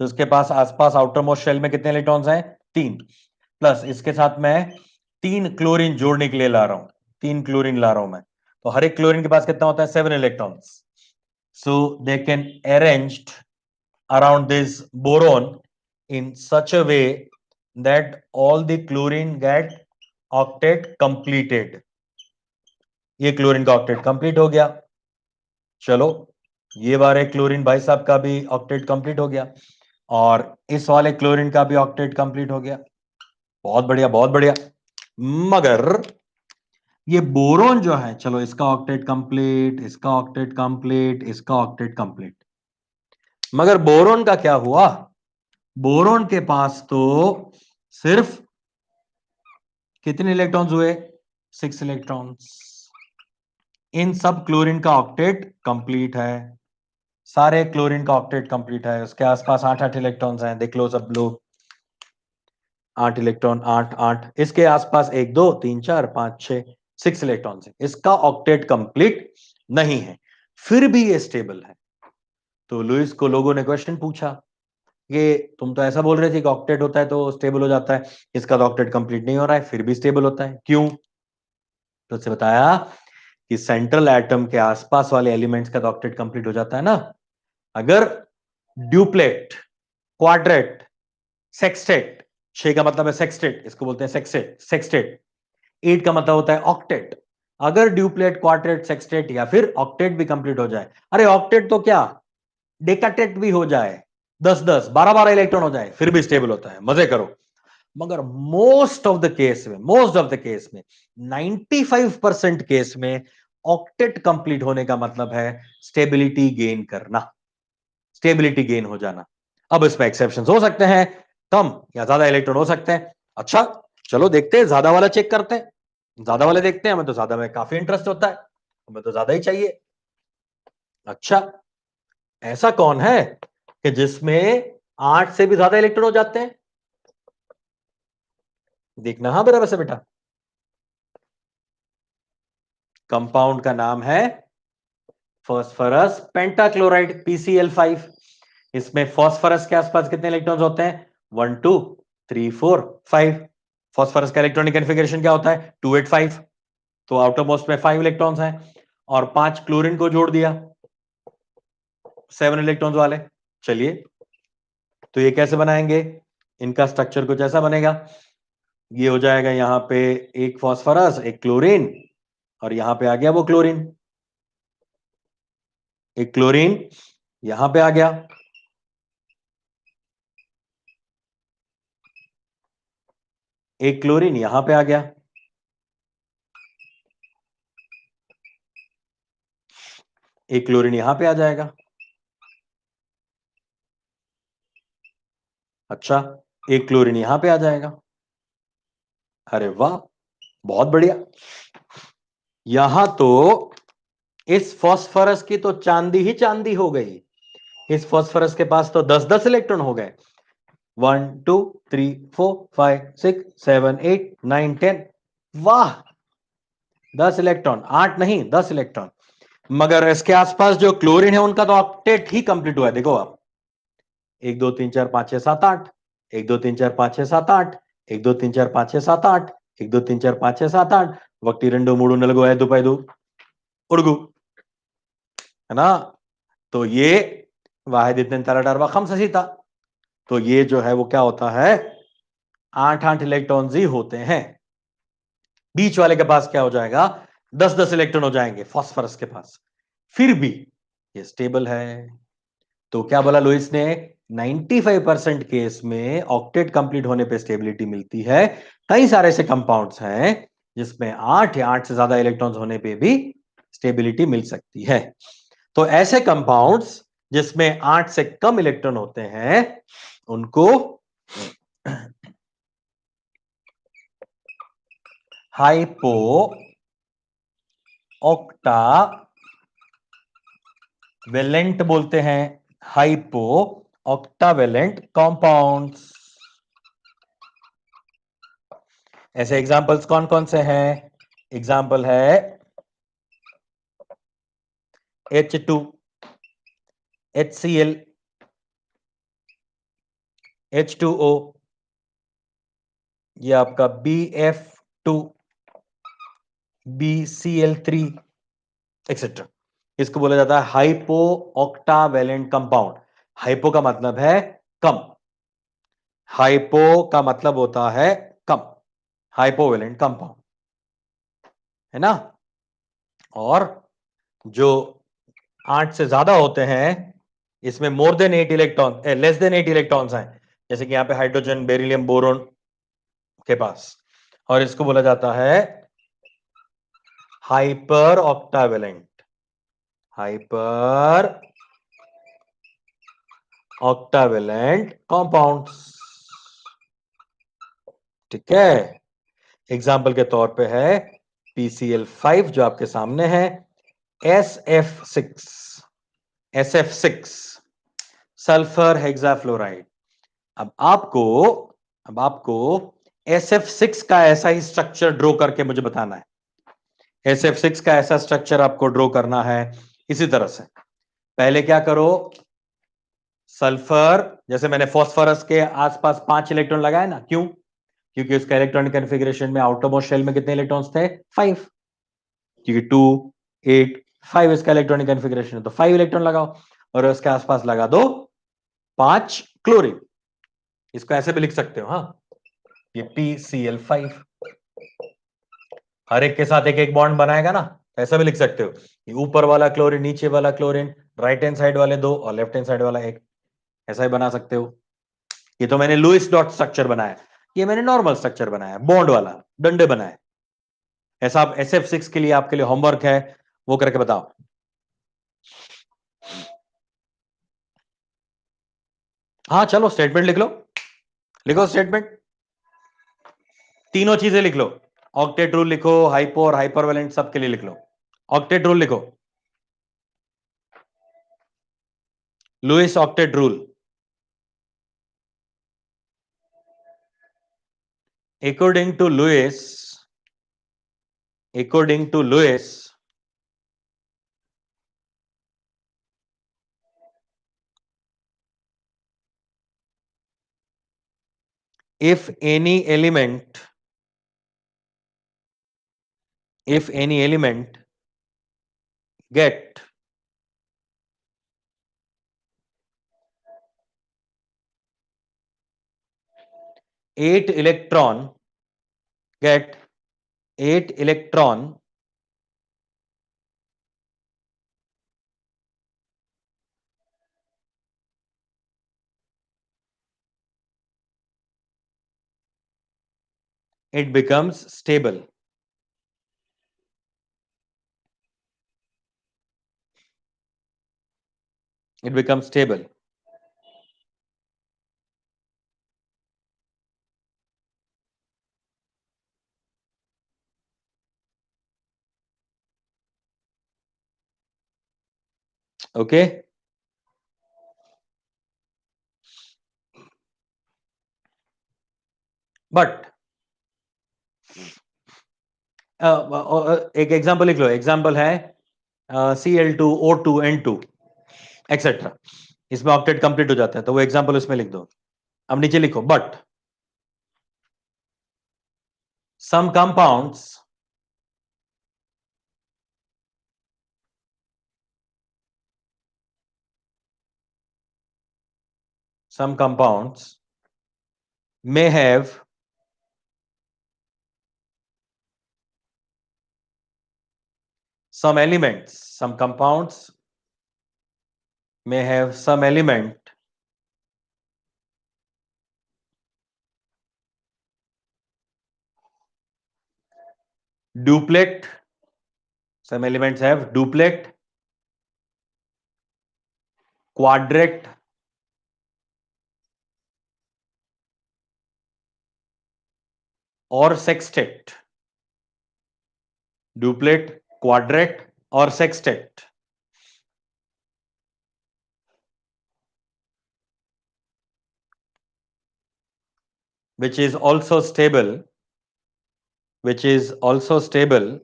तो उसके पास आसपास आउटर मोस्ट शेल में कितने इलेक्ट्रॉन्स हैं? 3। प्लस इसके साथ मैं 3 क्लोरीन जोड़ने के लिए ला रहा हूं, 3 क्लोरीन ला रहा हूं मैं। तो हर एक क्लोरीन के पास कितना होता है? 7 electrons. So they can arranged around this boron in such a way that all the chlorine get octet completed। ये क्लोरीन का ऑक्टेट कंप्लीट हो गया। चलो, ये वाले क्लोरीन भाई साहब का भी ऑक्टेट कंप्लीट हो गया, और इस वाले क्लोरीन का भी ऑक्टेट कंप्लीट हो गया। बहुत बढ़िया, बहुत बढ़िया। मगर ये बोरोन जो है, चलो इसका ऑक्टेट कंप्लीट, इसका ऑक्टेट कंप्लीट, इसका ऑक्टेट कंप्लीट, मगर बोरोन का क्या हुआ? बोरोन के पास तो सिर्फ कितने इलेक्ट्रॉन्स हुए? 6 इलेक्ट्रॉन्स। इन सब क्लोरीन का ऑक्टेट कंप्लीट है, सारे क्लोरीन का ऑक्टेट कंप्लीट है। उसके आसपास 8-8 इलेक्ट्रॉन्स हैं, देख लो सब लोग, 8 इलेक्ट्रॉन, 8 8, इसके आसपास 1 2 3 4 5 6, 6 इलेक्ट्रॉन्स हैं। इसका ऑक्टेट कंप्लीट नहीं है, फिर भी ये स्टेबल है। तो लुईस को लोगों ने क्वेश्चन पूछा कि तुम तो ऐसा बोल रहे थे कि ऑक्टेट होता है तो स्टेबल हो जाता है, इसका तो ऑक्टेट कंप्लीट नहीं हो रहा है फिर भी स्टेबल होता है, क्यों? तो उससे बताया कि सेंट्रल एटम के आसपास वाले एलिमेंट्स का तो ऑक्टेट कंप्लीट हो जाता है ना। अगर ड्यूप्लेट, क्वाड्रेट, सेक्सटेट, 6 का मतलब है सेक्सटेट, इसको बोलते हैं सेक्सटेट, सेक्सटेट, 8 का मतलब होता है ऑक्टेट। अगर ड्यूप्लेट, क्वार्टेट, सेक्सटेट या फिर ऑक्टेट भी कंप्लीट हो जाए, अरे ऑक्टेट तो क्या, डेकाटेट भी हो जाए, 10-10, 12-12 इलेक्ट्रॉन हो जाए, फिर भी स्टेबल होता है, मजे करो। मगर मोस्ट ऑफ द केस में 95% केस में ऑक्टेट कंप्लीट होने का मतलब है स्टेबिलिटी गेन करना, स्टेबिलिटी गेन हो जाना। अब इसमें एक्सेप्शंस हो सकते हैं, कम या ज्यादा इलेक्ट्रॉन हो सकते हैं। अच्छा चलो देखते हैं, ज्यादा वाला चेक करते हैं, ज्यादा वाले देखते हैं, हमें तो ज्यादा में काफी इंटरेस्ट होता है, हमें तो ज्यादा ही चाहिए। अच्छा ऐसा कौन है कि जिसमें 8 से भी ज्यादा इलेक्ट्रॉन हो जाते हैं, देखना हाँ बराबर से बेटा। कंपाउंड का नाम है फास्फोरस पेंटाक्लोराइड, PCl5। इसमें फास्फोरस के आसपास कितने इलेक्ट्रॉन्स होते हैं, 1 2 3 4 5। फास्फोरस का इलेक्ट्रॉनिक कॉन्फ़िगरेशन क्या होता है, 285। तो आउटर मोस्ट में 5 इलेक्ट्रॉन्स हैं, और 5 क्लोरीन को जोड़ दिया 7 इलेक्ट्रॉन्स वाले। चलिए तो ये कैसे बनाएंगे, इनका स्ट्रक्चर कुछ ऐसा बनेगा, ये हो जाएगा यहां पे एक फास्फोरस, एक क्लोरीन, और यहां पे आ गया वो क्लोरीन, एक क्लोरीन यहां पे आ गया, एक क्लोरीन यहां पे आ गया, एक क्लोरीन यहां पे आ जाएगा। अच्छा एक क्लोरीन यहां पे आ जाएगा। अरे वाह, बहुत बढ़िया। यहां तो इस फास्फोरस की तो चांदी ही चांदी हो गई, इस फास्फोरस के पास तो 10-10 इलेक्ट्रॉन हो गए, 1 2 3 4 5 6 7 8 9 10। वाह, 10 इलेक्ट्रॉन, 8 नहीं 10 इलेक्ट्रॉन। मगर इसके आसपास जो क्लोरीन है उनका तो ऑक्टेट ही कंप्लीट हुआ है, देखो आप, 1 2 3 4 5 6 7 8, 1 2 3 4 5 6 7 8, 1 2 3 4 5 6 7 8, 1 2 3 4 5 6 7 8, ఒకటి రెండు మూడు నాలుగు ఐదు పైదు उड़गू, है ना। तो ये वाहिद इतने तरह डरवा खम्सा सीता, तो ये जो है वो क्या होता है, 8-8 इलेक्ट्रॉन ही होते हैं। बीच वाले के पास क्या हो जाएगा, 10-10 इलेक्ट्रॉन हो जाएंगे फास्फोरस के पास, फिर भी ये स्टेबल है। तो क्या बोला लुइस ने, 95% केस में ऑक्टेट कंप्लीट होने पे स्टेबिलिटी मिलती है। कई सारे ऐसे कंपाउंड्स हैं जिसमें 8 या 8 से ज्यादा इलेक्ट्रॉन्स होने पे भी स्टेबिलिटी मिल सकती है। तो ऐसे कंपाउंड्स जिसमें 8 से कम इलेक्ट्रॉन होते हैं उनको हाइपो ऑक्टा वेलेंट बोलते हैं, हाइपो ऑक्टावेलेंट कंपाउंड्स। ऐसे एग्जांपल्स कौन कौन से हैं, एग्जांपल है H2, HCl, H2O, ये आपका BF2, BCl3 एक्सेट्रा। इसको बोला जाता है हाइपो ऑक्टावेलेंट कंपाउंड। हाइपो का मतलब है कम, हाइपो का मतलब होता है कम, हाइपोवेलेंट कंपाउंड, है ना। और जो 8 से ज्यादा होते हैं इसमें more than 8 electron, less than 8 electrons हैं, जैसे कि यहां पे हाइड्रोजन, बेरिलियम, बोरोन के पास, और इसको बोला जाता है हाइपर ऑक्टावेलेंट, हाइपर ऑक्टावेलेंट कंपाउंड्स। ठीक है, एग्जाम्पल के तौर पे है PCl5 जो आपके सामने है, SF6, SF6 सल्फर हेक्साफ्लोराइड। अब आपको अब आपको SF6 का ऐसा ही स्ट्रक्चर ड्रॉ करके मुझे बताना है, SF6 का ऐसा स्ट्रक्चर आपको ड्रॉ करना है इसी तरह से। पहले क्या करो, सल्फर, जैसे मैंने फास्फोरस के आसपास 5 इलेक्ट्रॉन लगाए ना, क्यों, क्योंकि उसका इलेक्ट्रॉनिक कॉन्फ़िगरेशन में आउटर मोस्ट शेल में कितने इलेक्ट्रॉन्स थे, 5, क्योंकि 2 8 5 इसका इलेक्ट्रॉनिक कॉन्फ़िगरेशन है, तो 5 इलेक्ट्रॉन लगाओ, और उसके आसपास लगा दो 5 क्लोरीन। इसको ऐसे भी लिख सकते हो, हाँ, ये PCl5, हर एक के साथ एक एक बॉन्ड बनाएगा ना, तो ऐसा भी लिख सकते हो कि ऊपर वाला क्लोरीन, नीचे वाला क्लोरीन, राइट हैंड साइड वाले दो और लेफ्ट हैंड साइड वाला एक, ऐसा ही बना सकते हो। ये तो मैंने लुइस डॉट स्ट्रक्चर बनाया, ये मैंने नॉर्मल स्ट्रक्चर बनाया, बॉन्ड वाला, डंडे बनाए। ऐसा आप SF6 के लिए आपके लिए होमवर्क है, वो करके बताओ। हाँ चलो स्टेटमेंट लिख लो, लिखो स्टेटमेंट, तीनों चीजें लिख लो। ऑक्टेट रूल लिखो, हाइपो और हाइपरवेलेंट सबके लिए लिख लो। ऑक्टेट रूल लिखो, Lewis octet rule. According to Lewis, according to Lewis, if any element, if any element get eight electron, get 8 electron, it becomes stable. It becomes stable. Okay. But एक example लिख लो, example है Cl2O2N2 etcetera, इसमें octet complete हो जाता है, तो वो example उसमें लिख दो। अब नीचे लिखो, but some compounds, some compounds may have some elements, some compounds may have some element duplet, some elements have duplet, quadret, or sextet, duplet, quadret or sextet, which is also stable, which is also stable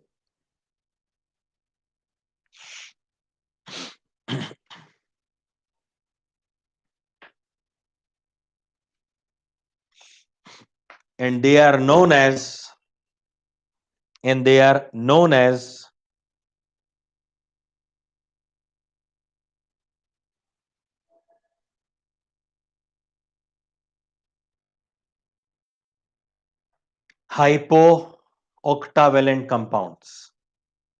and they are known as, and they are known as hypooctavalent compounds,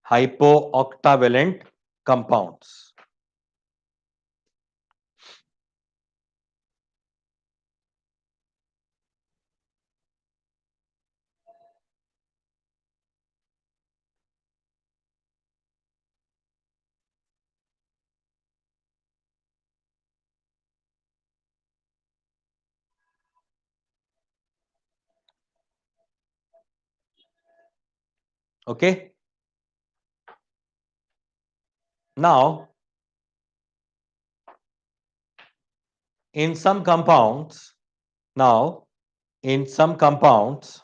hypooctavalent compounds. Okay, now in some compounds, now in some compounds,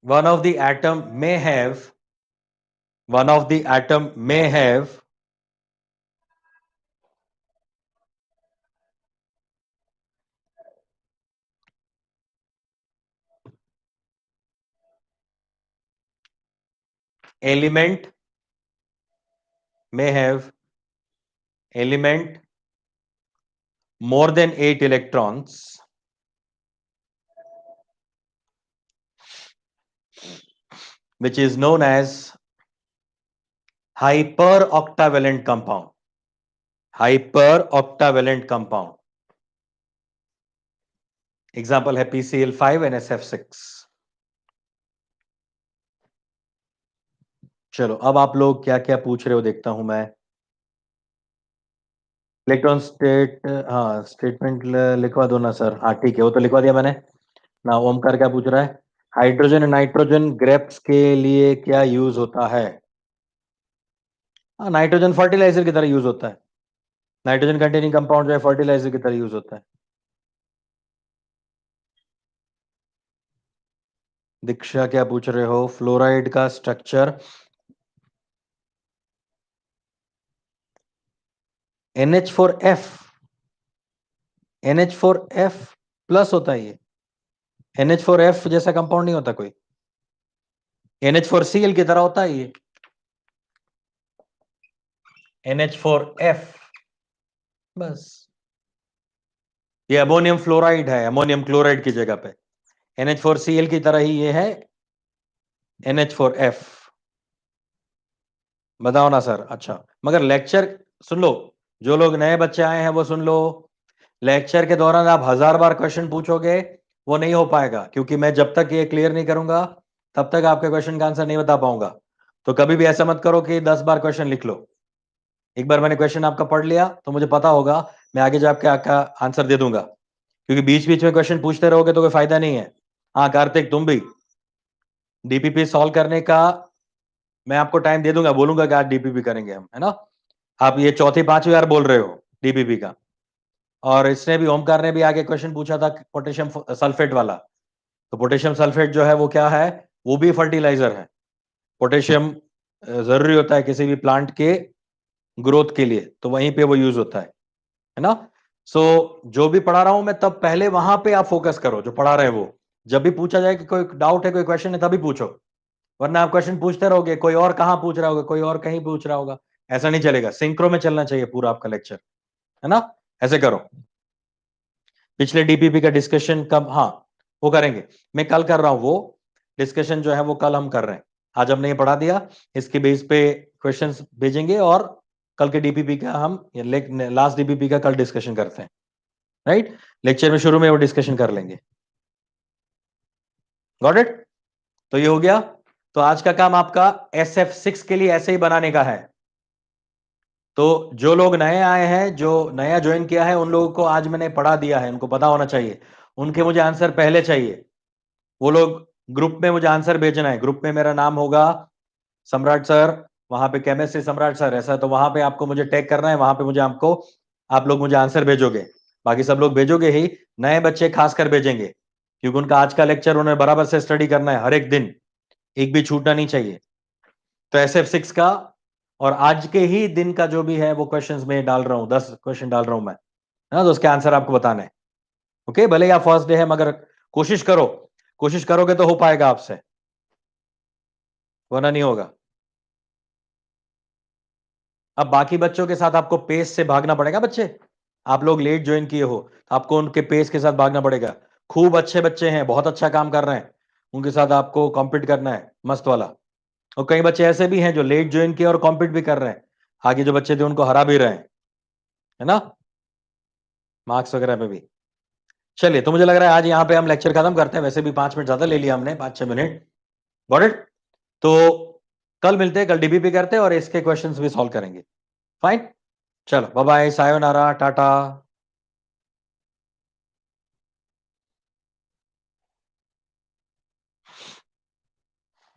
one of the atom may have, one of the atom may have element may have element more than 8 electrons which is known as hyperoctavalent compound. Hyperoctavalent compound. Example है PCl5 NSF6. चलो अब आप लोग क्या क्या पूछ रहे हो देखता हूं मैं. इलेक्ट्रॉन स्टेट, हाँ स्टेटमेंट लिखवा दो ना सर. हाँ ठीक है, वो तो लिखवा दिया मैंने ना. ओमकार क्या पूछ रहा है? हाइड्रोजन और नाइट्रोजन ग्रेप्स के लिए क्या यूज होता है? हाँ, नाइट्रोजन फर्टिलाइजर की तरह यूज होता है. नाइट्रोजन कंटेनिंग कंपाउंड जो है फर्टिलाइजर की तरह यूज होता है. दीक्षा क्या पूछ रहे हो? फ्लोराइड का स्ट्रक्चर NH4F. NH4F प्लस होता है ये. NH4F जैसा कंपाउंड नहीं होता कोई. NH4Cl की तरह होता है ये. NH4F बस. ये अमोनियम फ्लोराइड है, अमोनियम क्लोराइड की जगह पे. NH4Cl की तरह ही ये है NH4F. बताओ ना सर. अच्छा मगर लेक्चर सुन लो. जो लोग नए बच्चे आए हैं वो सुन लो. लेक्चर के दौरान आप 1000 बार क्वेश्चन पूछोगे वो नहीं हो पाएगा, क्योंकि मैं जब तक ये क्लियर नहीं करूंगा तब तक आपके क्वेश्चन का आंसर नहीं बता पाऊंगा. तो कभी भी ऐसा मत करो कि 10 बार क्वेश्चन लिख लो. एक बार मैंने क्वेश्चन आपका पढ़ लिया तो मुझे पता होगा, मैं आगे जाके आपका आंसर दे दूंगा. क्योंकि बीच बीच में क्वेश्चन पूछते रहोगे तो कोई फायदा नहीं है. हाँ कार्तिक तुम भी डीपीपी सॉल्व करने का मैं आपको टाइम दे दूंगा, बोलूंगा कि आज डीपीपी करेंगे हम, है ना. आप ये चौथी पांचवी बार बोल रहे हो डीपीपी का. और इसने भी, ओमकार ने भी आगे क्वेश्चन पूछा था पोटेशियम सल्फेट वाला. तो पोटेशियम सल्फेट जो है वो क्या है? वो भी फर्टिलाइजर है. पोटेशियम जरूरी होता है किसी भी प्लांट के ग्रोथ के लिए, तो वहीं पे वो यूज होता है ना. सो जो भी पढ़ा रहा हूं मैं तब पहले वहां पे आप फोकस करो जो पढ़ा रहे हैं वो. जब भी पूछा जाए कि कोई डाउट है कोई क्वेश्चन है तभी पूछो. वरना आप क्वेश्चन पूछते रहोगे, कोई और कहां पूछ रहा होगा, कोई और कहीं पूछ रहा होगा. ऐसा नहीं चलेगा. सिंक्रो में चलना चाहिए पूरा आपका लेक्चर, है ना. ऐसे करो. पिछले डीपीपी का डिस्कशन कब? हाँ वो करेंगे. मैं कल कर रहा हूं वो डिस्कशन जो है वो कल हम कर रहे हैं. आज हमने ये पढ़ा दिया, इसके बेस पे क्वेश्चंस भेजेंगे और कल के डीपीपी का हम लास्ट डीपीपी का कल डिस्कशन करते हैं. राइट. लेक्चर में शुरू में वो डिस्कशन कर लेंगे. Got it. तो ये हो गया. तो आज का काम आपका SF6 के लिए ऐसे ही बनाने का है. तो जो लोग नए आए हैं, जो नया ज्वाइन किया है, उन लोगों को आज मैंने पढ़ा दिया है, उनको पता होना चाहिए. उनके मुझे आंसर पहले चाहिए. वो लोग ग्रुप में मुझे आंसर भेजना है. ग्रुप में मेरा नाम होगा सम्राट सर, वहां पे केमिस्ट्री सम्राट सर ऐसा, तो वहां पे आपको मुझे टैग करना है. वहां पे मुझे आपको आप लोग मुझे आंसर भेजोगे. बाकी सब लोग भेजोगे ही, नए बच्चे खासकर भेजेंगे, क्योंकि उनका आज का लेक्चर उन्हें बराबर से स्टडी करना है. हर एक दिन एक भी छूटना नहीं चाहिए. तो SF6 का और आज के ही दिन का जो भी है वो क्वेश्चंस में डाल रहा हूं. 10 क्वेश्चन डाल रहा हूं मैं, है ना. तो उसके आंसर आपको बताने हैं. ओके. भले या फर्स्ट डे है मगर कोशिश करो. कोशिश करोगे तो हो पाएगा आपसे, वरना नहीं होगा. अब बाकी बच्चों के साथ आपको पेस से भागना पड़ेगा. बच्चे आप लोग लेट ज्वाइन किए हो तो आपको उनके पेस के साथ भागना पड़ेगा. खूब अच्छे बच्चे हैं, बहुत अच्छा काम कर रहे हैं, उनके साथ आपको कॉम्पीट करना है मस्त वाला. और कई बच्चे ऐसे भी हैं जो लेट ज्वाइन किए और कॉम्पीट भी कर रहे हैं. आगे जो बच्चे थे उनको हरा भी रहे हैं, है ना, मार्क्स वगैरह पे भी. चलिए, तो मुझे लग रहा है आज यहाँ पे हम लेक्चर खत्म करते हैं. वैसे भी 5 मिनट ज्यादा ले लिया हमने, 5-6 मिनट. Got it. तो कल मिलते हैं, कल डीबीपी करते हैं और इसके क्वेश्चंस भी सॉल्व करेंगे. फाइन. चलो बाय बाय, सायोनारा, टाटा.